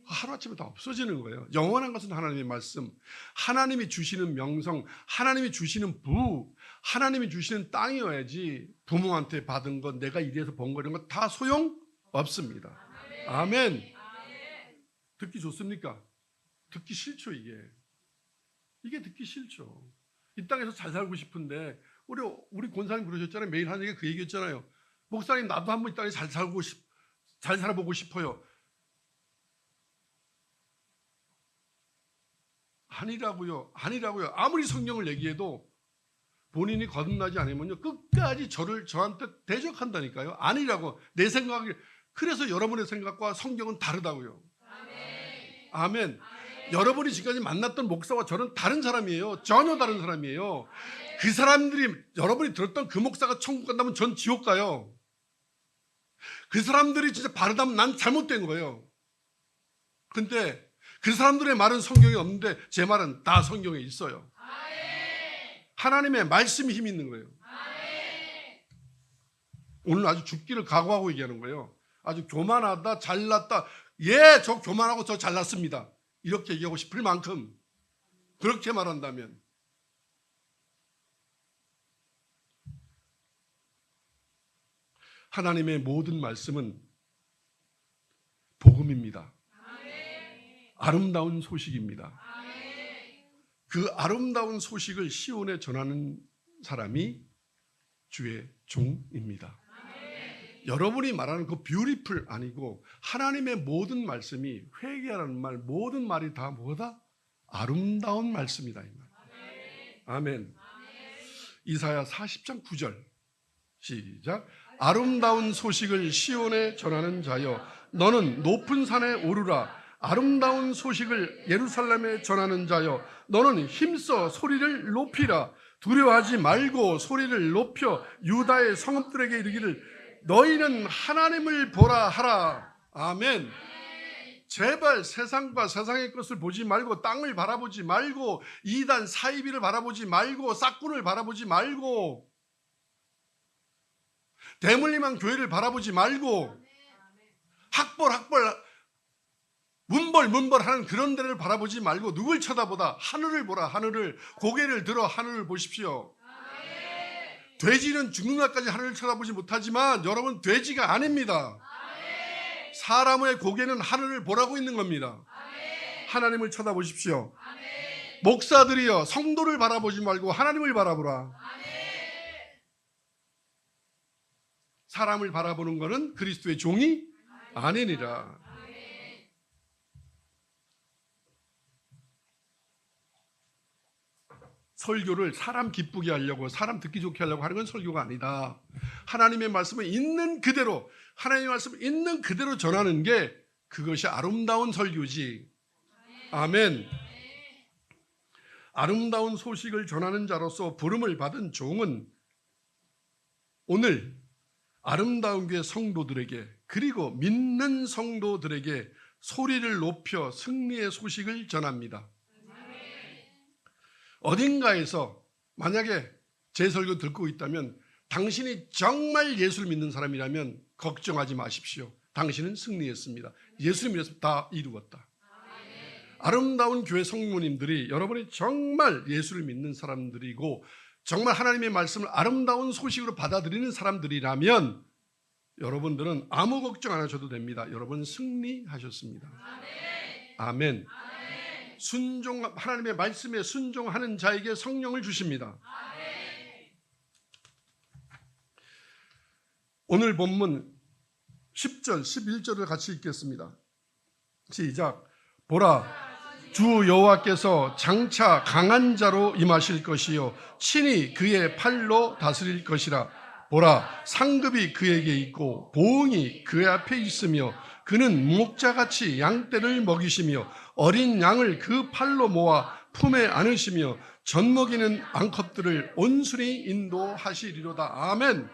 하루아침에 다 없어지는 거예요. 영원한 것은 하나님의 말씀, 하나님이 주시는 명성, 하나님이 주시는 부, 하나님이 주시는 땅이어야지 부모한테 받은 것, 내가 일해서 번 거 이런 거 다 소용없습니다. 아멘. 듣기 좋습니까? 듣기 싫죠. 이게 듣기 싫죠. 이 땅에서 잘 살고 싶은데 우리 권사님 그러셨잖아요. 매일 하는 얘기가 그 얘기였잖아요. 목사님 나도 한번 이 땅에 잘 살아보고 싶어요. 아니라고요. 아무리 성경을 얘기해도 본인이 거듭나지 않으면요 끝까지 저한테 대적한다니까요. 아니라고. 내 생각이. 그래서 여러분의 생각과 성경은 다르다고요. 아멘. 여러분이 지금까지 만났던 목사와 저는 다른 사람이에요. 전혀 다른 사람이에요. 그 사람들이 여러분이 들었던 그 목사가 천국 간다면 전 지옥 가요. 그 사람들이 진짜 바르다면 난 잘못된 거예요. 근데 그 사람들의 말은 성경에 없는데 제 말은 다 성경에 있어요. 하나님의 말씀이 힘이 있는 거예요. 오늘 아주 죽기를 각오하고 얘기하는 거예요. 아주 교만하다, 잘났다. 예, 저 교만하고 저 잘났습니다. 이렇게 얘기하고 싶을 만큼 그렇게 말한다면 하나님의 모든 말씀은 복음입니다. 아름다운 소식입니다. 그 아름다운 소식을 시온에 전하는 사람이 주의 종입니다. 여러분이 말하는 그 뷰티풀 아니고 하나님의 모든 말씀이 회개하라는 말 모든 말이 다 뭐다? 아름다운 말씀이다 이 말. 아멘. 이사야 40장 9절 시작. 아름다운 소식을 시온에 전하는 자여 너는 높은 산에 오르라. 아름다운 소식을 예루살렘에 전하는 자여 너는 힘써 소리를 높이라. 두려워하지 말고 소리를 높여 유다의 성읍들에게 이르기를 너희는 하나님을 보라 하라. 아멘. 제발 세상과 세상의 것을 보지 말고 땅을 바라보지 말고 이단 사이비를 바라보지 말고 싹군을 바라보지 말고 대물림한 교회를 바라보지 말고 학벌 문벌 하는 그런 데를 바라보지 말고 누굴 쳐다보다 하늘을 보라. 하늘을 고개를 들어 하늘을 보십시오. 돼지는 죽는 날까지 하늘을 쳐다보지 못하지만 여러분 돼지가 아닙니다. 사람의 고개는 하늘을 보라고 있는 겁니다. 하나님을 쳐다보십시오. 목사들이여 성도를 바라보지 말고 하나님을 바라보라. 사람을 바라보는 것은 그리스도의 종이 아니니라. 설교를 사람 기쁘게 하려고 사람 듣기 좋게 하려고 하는 건 설교가 아니다. 하나님의 말씀을 있는 그대로 하나님의 말씀을 있는 그대로 전하는 게 그것이 아름다운 설교지. 아멘. 아름다운 소식을 전하는 자로서 부름을 받은 종은 오늘 아름다운 교회 성도들에게 그리고 믿는 성도들에게 소리를 높여 승리의 소식을 전합니다. 어딘가에서 만약에 제 설교 듣고 있다면 당신이 정말 예수를 믿는 사람이라면 걱정하지 마십시오. 당신은 승리했습니다. 예수를 믿어서 다 이루었다. 아름다운 교회 성모님들이 여러분이 정말 예수를 믿는 사람들이고 정말 하나님의 말씀을 아름다운 소식으로 받아들이는 사람들이라면 여러분들은 아무 걱정 안 하셔도 됩니다. 여러분 승리하셨습니다. 아멘. 하나님의 말씀에 순종하는 자에게 성령을 주십니다. 오늘 본문 10절, 11절을 같이 읽겠습니다. 시작. 보라, 주 여호와께서 장차 강한 자로 임하실 것이요 친히 그의 팔로 다스릴 것이라. 보라, 상급이 그에게 있고 보응이 그의 앞에 있으며 그는 목자같이 양떼를 먹이시며 어린 양을 그 팔로 모아 품에 안으시며 젖먹이는 암컷들을 온순히 인도하시리로다. 아멘.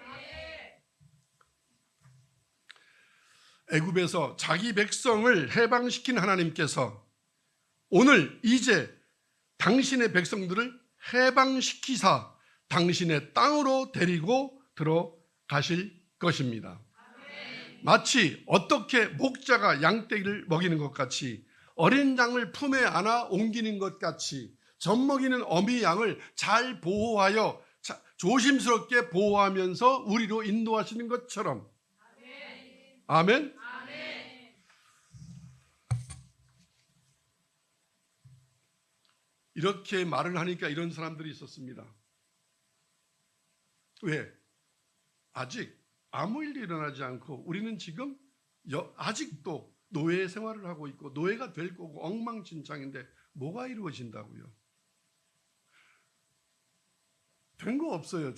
애굽에서 자기 백성을 해방시킨 하나님께서 오늘 이제 당신의 백성들을 해방시키사 당신의 땅으로 데리고 들어가실 것입니다. 마치 어떻게 목자가 양떼를 먹이는 것 같이 어린 양을 품에 안아 옮기는 것 같이 젖먹이는 어미 양을 잘 보호하여 조심스럽게 보호하면서 우리로 인도하시는 것처럼. 아멘. 이렇게 말을 하니까 이런 사람들이 있었습니다. 왜? 아직 아무 일도 일어나지 않고 우리는 지금 아직도 노예 생활을 하고 있고 노예가 될 거고 엉망진창인데 뭐가 이루어진다고요? 된 거 없어요.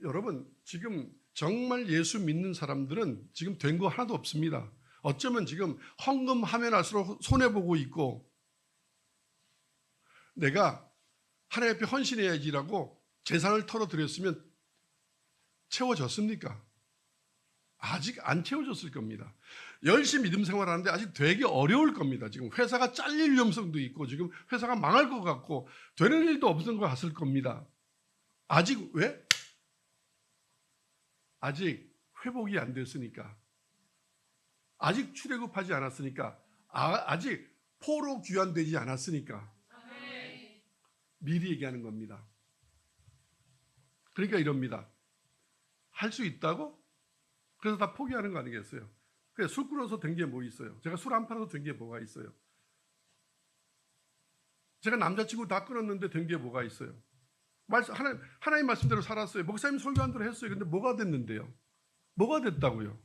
여러분 지금 정말 예수 믿는 사람들은 지금 된 거 하나도 없습니다. 어쩌면 지금 헌금하면 할수록 손해보고 있고 내가 하나님 앞에 헌신해야지라고 재산을 털어드렸으면 채워졌습니까? 아직 안 채워졌을 겁니다. 열심히 믿음 생활하는데 아직 되게 어려울 겁니다. 지금 회사가 잘릴 위험성도 있고 지금 회사가 망할 것 같고 되는 일도 없는 것 같을 겁니다. 아직 왜? 아직 회복이 안 됐으니까. 아직 출애굽하지 않았으니까. 아직 포로 귀환되지 않았으니까. 미리 얘기하는 겁니다. 그러니까 이럽니다. 할 수 있다고? 그래서 다 포기하는 거 아니겠어요? 그래, 술 끊어서 된 게 뭐 있어요? 제가 술 안 팔아서 된 게 뭐가 있어요? 제가 남자친구 다 끊었는데 된 게 뭐가 있어요? 하나님 말씀대로 살았어요. 목사님 설교한 대로 했어요. 근데 뭐가 됐는데요? 뭐가 됐다고요?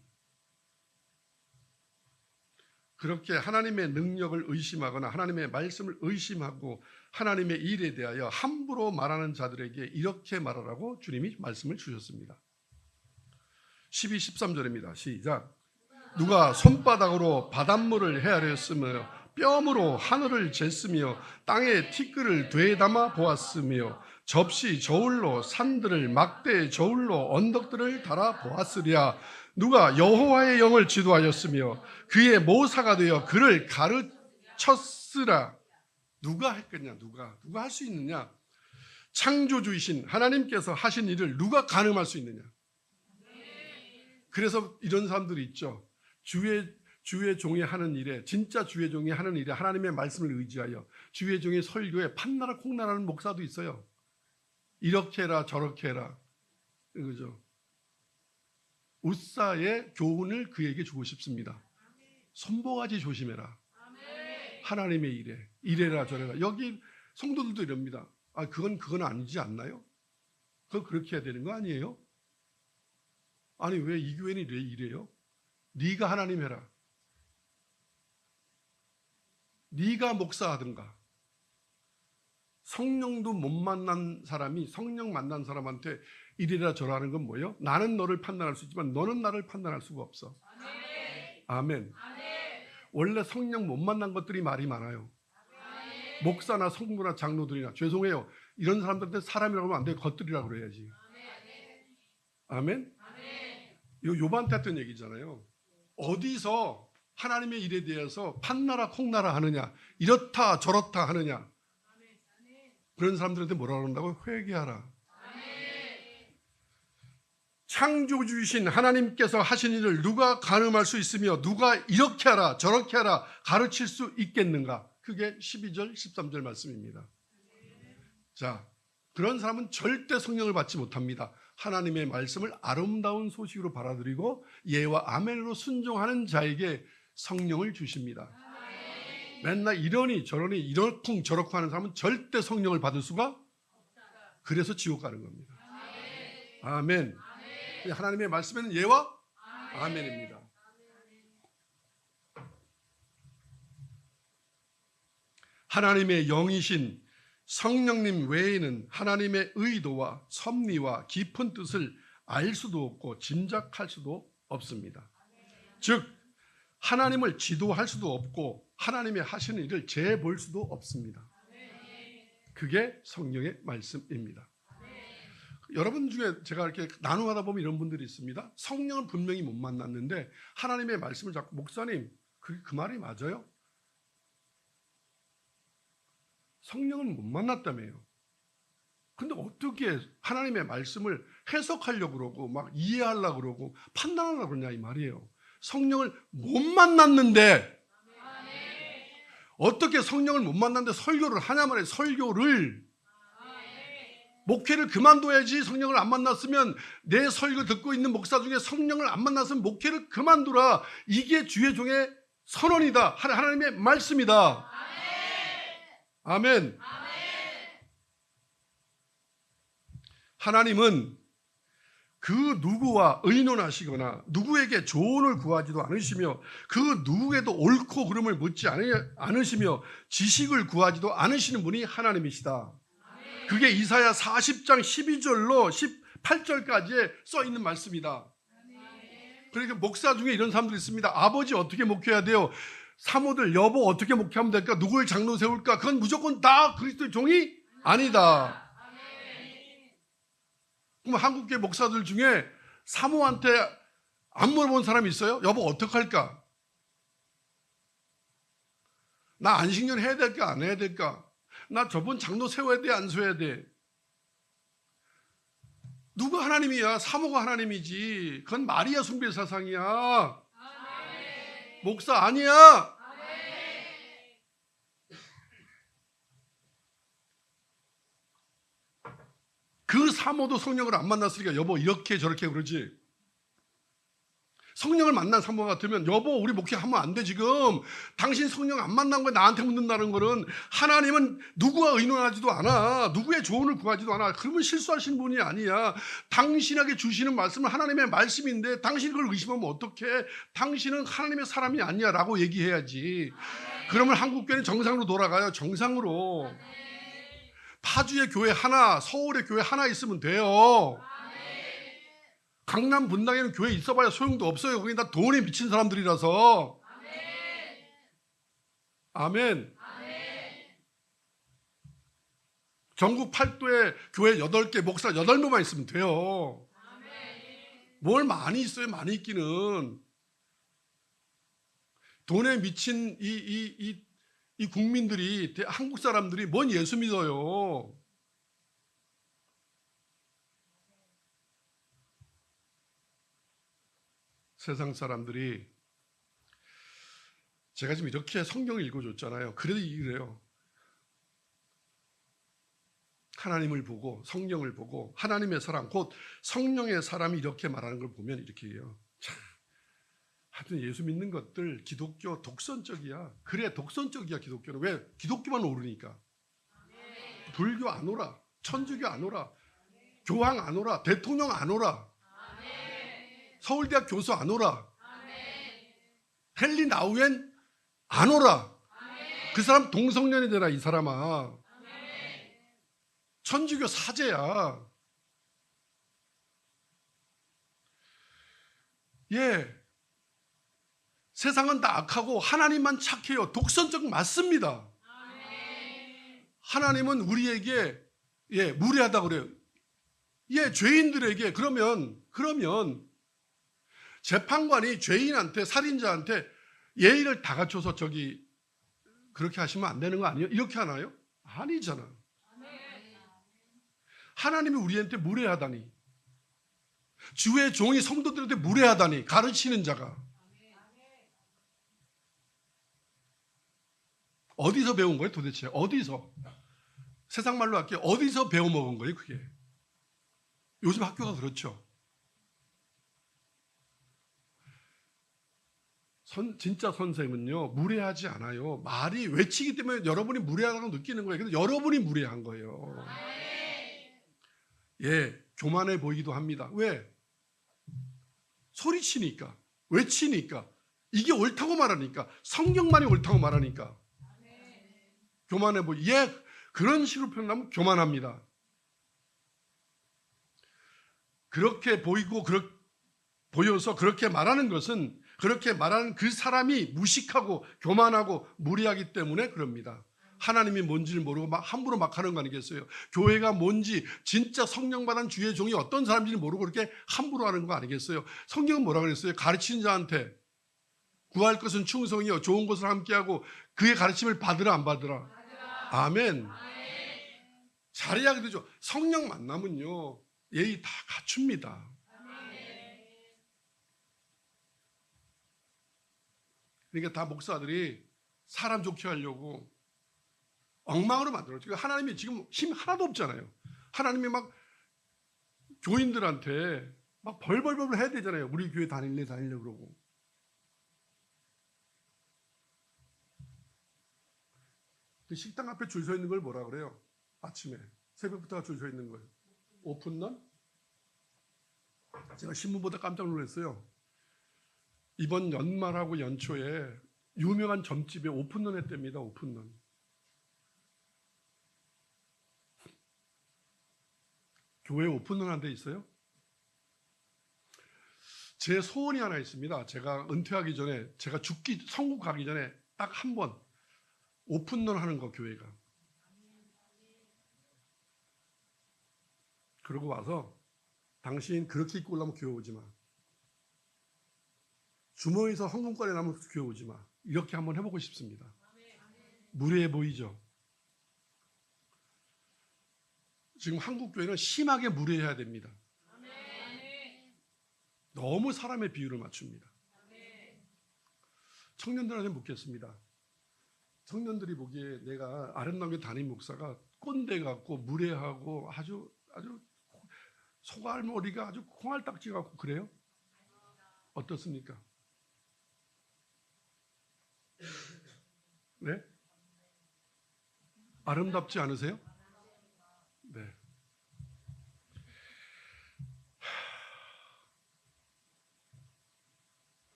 그렇게 하나님의 능력을 의심하거나 하나님의 말씀을 의심하고 하나님의 일에 대하여 함부로 말하는 자들에게 이렇게 말하라고 주님이 말씀을 주셨습니다. 12, 13절입니다. 시작. 누가 손바닥으로 바닷물을 헤아렸으며 뼘으로 하늘을 쟀으며 땅에 티끌을 되담아 보았으며 접시 저울로 산들을 막대 저울로 언덕들을 달아 보았으랴. 누가 여호와의 영을 지도하였으며 그의 모사가 되어 그를 가르쳤으라. 누가 했겠냐? 누가 할 수 있느냐? 창조주이신 하나님께서 하신 일을 누가 가늠할 수 있느냐? 그래서 이런 사람들이 있죠. 주의 종이 하는 일에, 진짜 주의 종이 하는 일에 하나님의 말씀을 의지하여 주의 종의 설교에 판나라 콩나라는 목사도 있어요. 이렇게 해라 저렇게 해라, 그죠? 우사의 교훈을 그에게 주고 싶습니다. 손모가지 조심해라. 하나님의 일에 이래라 저래라. 여기 성도들도 이럽니다. 그건 아니지 않나요? 그건 그렇게 해야 되는 거 아니에요? 아니 왜 이 교회는 이래요? 네가 하나님 해라. 네가 목사하든가. 성령도 못 만난 사람이 성령 만난 사람한테 이래라 저라는 건 뭐예요? 나는 너를 판단할 수 있지만 너는 나를 판단할 수가 없어. 아멘. 원래 성령 못 만난 것들이 말이 많아요. 목사나 성부나 장로들이나, 죄송해요, 이런 사람들한테 사람이라고 하면 안 돼. 것들이라고 그래야지. 아멘. 요반테 했던 얘기잖아요. 어디서 하나님의 일에 대해서 판나라 콩나라 하느냐, 이렇다 저렇다 하느냐, 그런 사람들한테 뭐라 그런다고? 회개하라. 창조주이신 하나님께서 하신 일을 누가 가늠할 수 있으며 누가 이렇게 하라 저렇게 하라 가르칠 수 있겠는가? 그게 12절 13절 말씀입니다. 자, 그런 사람은 절대 성령을 받지 못합니다. 하나님의 말씀을 아름다운 소식으로 받아들이고 예와 아멘으로 순종하는 자에게 성령을 주십니다. 맨날 이러니 저러니 이렇쿵 저렇쿵 하는 사람은 절대 성령을 받을 수가, 그래서 지옥 가는 겁니다. 아멘. 하나님의 말씀에는 예와 아멘입니다. 하나님의 영이신 성령님 외에는 하나님의 의도와 섭리와 깊은 뜻을 알 수도 없고 짐작할 수도 없습니다. 즉 하나님을 지도할 수도 없고 하나님의 하시는 일을 재볼 수도 없습니다. 그게 성령의 말씀입니다. 여러분 중에 제가 이렇게 나눔하다 보면 이런 분들이 있습니다. 성령은 분명히 못 만났는데 하나님의 말씀을 자꾸, 목사님 그 말이 맞아요? 성령은 못 만났다며요. 근데 어떻게 하나님의 말씀을 해석하려고 그러고 막 이해하려고 그러고 판단하려고 그러냐 이 말이에요. 성령을 못 만났는데 어떻게 성령을 못 만났는데 설교를 하냐 말이에요. 설교를, 목회를 그만둬야지. 성령을 안 만났으면, 내 설교 듣고 있는 목사 중에 성령을 안 만났으면 목회를 그만두라. 이게 주의 종의 선언이다. 하나님의 말씀이다. 아멘. 하나님은 그 누구와 의논하시거나 누구에게 조언을 구하지도 않으시며 그 누구에도 옳고 그름을 묻지 않으시며 지식을 구하지도 않으시는 분이 하나님이시다. 그게 이사야 40장 12절로 18절까지에 써 있는 말씀이다. 그러니까 목사 중에 이런 사람들이 있습니다. 아버지 어떻게 목회해야 돼요? 사모들, 여보 어떻게 목회하면 될까? 누구를 장로 세울까? 그건 무조건 다 그리스도의 종이 아니다. 그럼 한국계 목사들 중에 사모한테 안 물어본 사람이 있어요? 여보 어떡할까? 나 안식년 해야 될까 안 해야 될까? 나 저번 장로 세워야 돼 안 세워야 돼? 누가 하나님이야? 사모가 하나님이지. 그건 마리아 숭배 사상이야. 목사 아니야. 그 사모도 성령을 안 만났으니까 여보 이렇게 저렇게 그러지. 성령을 만난 사모 같으면 여보 우리 목회하면 안 돼 지금. 당신 성령 안 만난 거에 나한테 묻는다는 거는 하나님은 누구와 의논하지도 않아. 누구의 조언을 구하지도 않아. 그러면 실수하시는 분이 아니야. 당신에게 주시는 말씀은 하나님의 말씀인데 당신이 그걸 의심하면 어떡해. 당신은 하나님의 사람이 아니야 라고 얘기해야지. 그러면 한국교회는 정상으로 돌아가요. 정상으로. 파주의 교회 하나, 서울의 교회 하나 있으면 돼요. 강남 분당에는 교회 있어봐야 소용도 없어요. 거기 다 돈에 미친 사람들이라서. 아멘. 전국 8도에 교회 8개, 목사 8명만 있으면 돼요. 뭘 많이 있어요. 많이 있기는. 돈에 미친 이 국민들이, 한국 사람들이 뭔 예수 믿어요. 세상 사람들이, 제가 지금 이렇게 성경을 읽어줬잖아요. 그래도 이래요. 하나님을 보고 성령을 보고 하나님의 사랑, 곧 성령의 사람이 이렇게 말하는 걸 보면 이렇게 해요. 참, 하여튼 예수 믿는 것들 기독교 독선적이야. 그래, 독선적이야 기독교는. 왜? 기독교만 오르니까. 불교 안 오라, 천주교 안 오라, 교황 안 오라, 대통령 안 오라, 서울대학 교수 안 오라, 헨리 나우엔 안 오라. 그 사람 동성년이 되라. 이 사람아. 천주교 사제야. 예. 세상은 다 악하고 하나님만 착해요. 독선적 맞습니다. 하나님은 우리에게 무례하다 그래요. 죄인들에게. 그러면 재판관이 죄인한테, 살인자한테 예의를 다 갖춰서 그렇게 하시면 안 되는 거 아니에요? 이렇게 하나요? 아니잖아. 하나님이 우리한테 무례하다니, 주의 종이 성도들한테 무례하다니, 가르치는 자가. 어디서 배운 거예요 도대체? 어디서? 세상 말로 할게요. 어디서 배워먹은 거예요 그게? 요즘 학교가 그렇죠. 진짜 선생은요 무례하지 않아요. 말이 외치기 때문에 여러분이 무례하다고 느끼는 거예요. 근데 여러분이 무례한 거예요. 교만해 보이기도 합니다. 왜? 소리치니까, 외치니까, 이게 옳다고 말하니까, 성경만이 옳다고 말하니까 교만해 보이. 그런 식으로 표현하면 교만합니다. 그렇게 보이고 보여서 그렇게 말하는 것은, 그렇게 말하는 그 사람이 무식하고 교만하고 무리하기 때문에 그럽니다. 하나님이 뭔지를 모르고 함부로 막 하는 거 아니겠어요? 교회가 뭔지, 진짜 성령 받은 주의 종이 어떤 사람인지를 모르고 그렇게 함부로 하는 거 아니겠어요? 성경은 뭐라 그랬어요? 가르치는 자한테 구할 것은 충성이요 좋은 것을 함께하고 그의 가르침을 받으라 안 받으라? 아멘. 잘해야 되죠. 성령 만나면요 예의 다 갖춥니다. 그러니까 다 목사들이 사람 좋게 하려고 엉망으로 만들었죠. 하나님이 지금 힘 하나도 없잖아요. 하나님이 막 교인들한테 막 벌벌벌 해야 되잖아요. 우리 교회 다닐래 그러고. 그 식당 앞에 줄 서 있는 걸 뭐라 그래요? 아침에 새벽부터 줄 서 있는 거예요. 오픈런? 제가 신문 보다 깜짝 놀랐어요. 이번 연말하고 연초에 유명한 점집에 오픈런 했답니다. 오픈런. 교회에 오픈런 한 데 있어요? 제 소원이 하나 있습니다. 제가 은퇴하기 전에, 제가 성국 가기 전에 딱 한 번 오픈런 하는 거, 교회가. 그러고 와서 당신 그렇게 입고 올라면 교회 오지 마. 주머니에서 헌금거래 나면 교회 오지 마. 이렇게 한번 해보고 싶습니다. 무례해 보이죠? 지금 한국 교회는 심하게 무례해야 됩니다. 너무 사람의 비율을 맞춥니다. 청년들한테 묻겠습니다. 청년들이 보기에 내가 아름다운 담임 목사가 꼰대 같고 무례하고 아주 소갈머리가 아주 콩알딱지 같고 그래요? 어떻습니까? 네? 아름답지 않으세요? 네.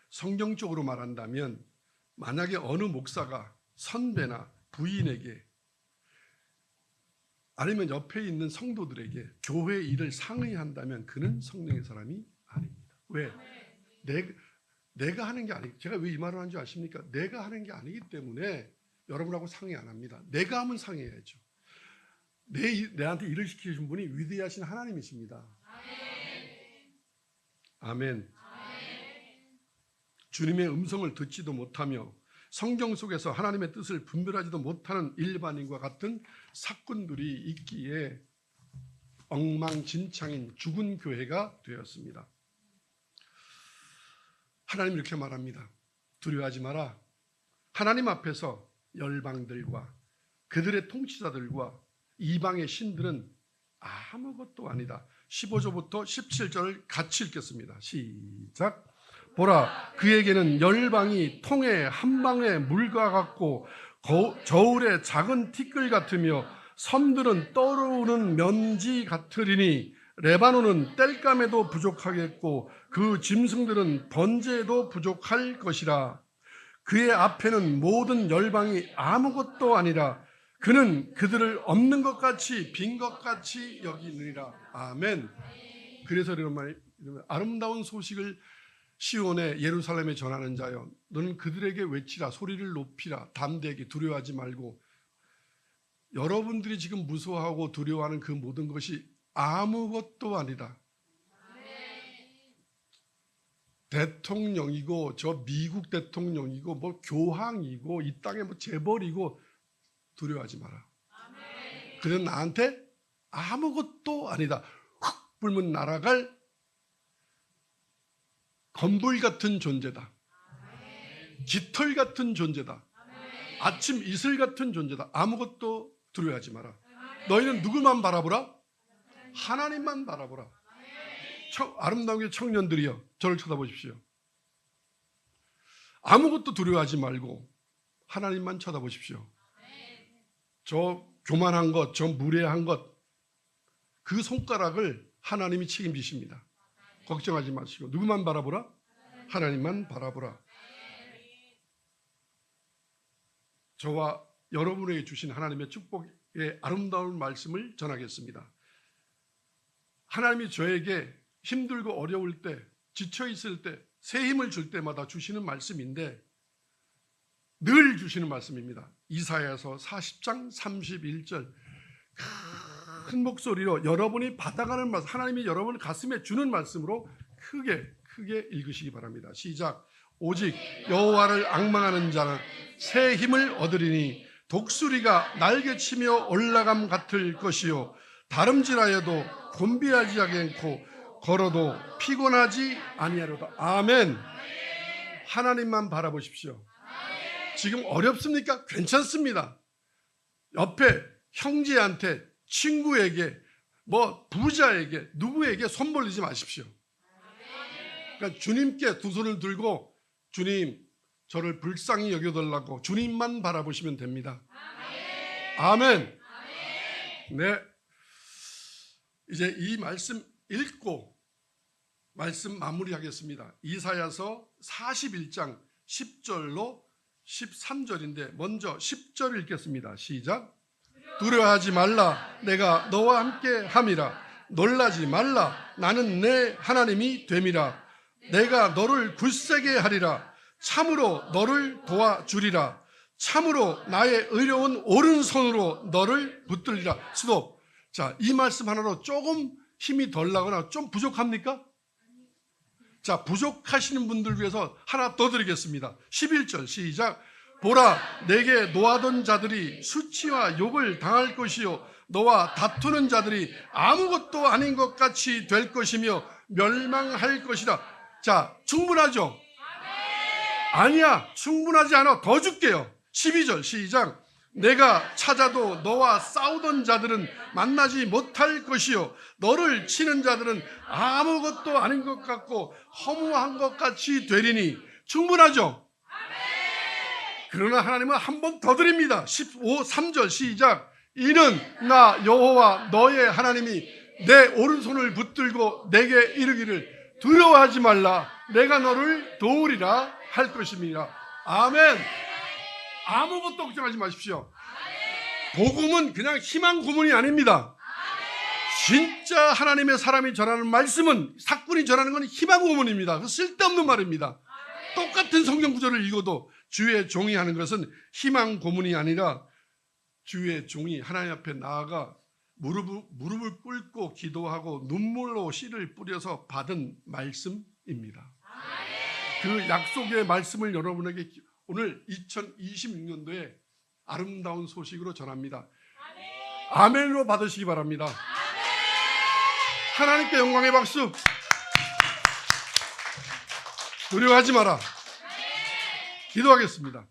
성경적으로 말한다면 만약에 어느 목사가 선배나 부인에게 아니면 옆에 있는 성도들에게 교회 일을 상의한다면 그는 성령의 사람이 아닙니다. 왜? 내가 하는 게 아니고, 제가 왜 이 말을 하는 줄 아십니까? 내가 하는 게 아니기 때문에 여러분하고 상의 안 합니다. 내가 하면 상의해야죠. 내한테 일을 시키신 분이 위대하신 하나님이십니다. 아멘. 주님의 음성을 듣지도 못하며 성경 속에서 하나님의 뜻을 분별하지도 못하는 일반인과 같은 사꾼들이 있기에 엉망진창인 죽은 교회가 되었습니다. 하나님 이렇게 말합니다. 두려워하지 마라. 하나님 앞에서 열방들과 그들의 통치자들과 이방의 신들은 아무것도 아니다. 15절부터 17절을 같이 읽겠습니다. 시작. 보라, 그에게는 열방이 통에 한 방의 물과 같고 저울의 작은 티끌 같으며 섬들은 떠오르는 먼지 같으리니 레바논은 땔감에도 부족하겠고 그 짐승들은 번제에도 부족할 것이라. 그의 앞에는 모든 열방이 아무것도 아니라 그는 그들을 없는 것 같이 빈 것 같이 여기느니라. 아멘. 그래서 이런 아름다운 소식을 시온에 예루살렘에 전하는 자여, 너는 그들에게 외치라. 소리를 높이라. 담대하게 두려워하지 말고. 여러분들이 지금 무서워하고 두려워하는 그 모든 것이 아무것도 아니다. 대통령이고 저 미국 대통령이고 뭐 교황이고 이 땅에 뭐 재벌이고 두려워하지 마라. 그는 나한테 아무것도 아니다. 훅 불면 날아갈 건불 같은 존재다. 깃털 같은 존재다. 아침 이슬 같은 존재다. 아무것도 두려워하지 마라. 너희는 누구만 바라보라? 하나님만 바라보라. 아름다운 청년들이여, 저를 쳐다보십시오. 아무것도 두려워하지 말고 하나님만 쳐다보십시오. 저 교만한 것, 저 무례한 것, 그 손가락을 하나님이 책임지십니다. 걱정하지 마시고 누구만 바라보라? 하나님만 바라보라. 저와 여러분에게 주신 하나님의 축복의 아름다운 말씀을 전하겠습니다. 하나님이 저에게 힘들고 어려울 때, 지쳐 있을 때, 새 힘을 줄 때마다 주시는 말씀인데 늘 주시는 말씀입니다. 이사야서 40장 31절 큰 목소리로 여러분이 받아가는 말씀, 하나님이 여러분 가슴에 주는 말씀으로 크게 읽으시기 바랍니다. 시작. 오직 여호와를 앙망하는 자는 새 힘을 얻으리니 독수리가 날개치며 올라감 같을 것이요 다름질하여도 곤비하지 않고 걸어도 피곤하지 아니하리로다. 아멘. 하나님만 바라보십시오. 지금 어렵습니까? 괜찮습니다. 옆에 형제한테, 친구에게, 뭐 부자에게, 누구에게 손 벌리지 마십시오. 그러니까 주님께 두 손을 들고 주님, 저를 불쌍히 여겨달라고 주님만 바라보시면 됩니다. 아멘. 네. 이제 이 말씀 읽고 말씀 마무리하겠습니다. 이사야서 41장 10절로 13절인데 먼저 10절 읽겠습니다. 시작. 두려워하지 말라. 내가 너와 함께 함이라. 놀라지 말라. 나는 내 하나님이 됨이라. 내가 너를 굳세게 하리라. 참으로 너를 도와주리라. 참으로 나의 의로운 오른손으로 너를 붙들리라. 스톱. 자, 이 말씀 하나로 조금 힘이 덜 나거나 좀 부족합니까? 자, 부족하시는 분들 위해서 하나 더 드리겠습니다. 11절 시작. 보라, 내게 노하던 자들이 수치와 욕을 당할 것이요 너와 다투는 자들이 아무것도 아닌 것 같이 될 것이며 멸망할 것이다. 자, 충분하죠? 아니야, 충분하지 않아. 더 줄게요. 12절 시작. 내가 찾아도 너와 싸우던 자들은 만나지 못할 것이요 너를 치는 자들은 아무것도 아닌 것 같고 허무한 것 같이 되리니. 충분하죠? 그러나 하나님은 한 번 더 드립니다. 3절 시작. 이는 나 여호와 너의 하나님이 내 오른손을 붙들고 내게 이르기를 두려워하지 말라 내가 너를 도우리라 할 것입니다. 아멘. 아무것도 걱정하지 마십시오. 복음은 그냥 희망 고문이 아닙니다. 진짜 하나님의 사람이 전하는 말씀은, 사꾼이 전하는 건 희망 고문입니다. 그 쓸데없는 말입니다. 똑같은 성경 구절을 읽어도 주의 종이 하는 것은 희망 고문이 아니라 주의 종이 하나님 앞에 나아가 무릎을 꿇고 기도하고 눈물로 씨를 뿌려서 받은 말씀입니다. 그 약속의 말씀을 여러분에게 오늘 2026년도에 아름다운 소식으로 전합니다. 아멘으로 받으시기 바랍니다. 하나님께 영광의 박수. 두려워하지 마라. 기도하겠습니다.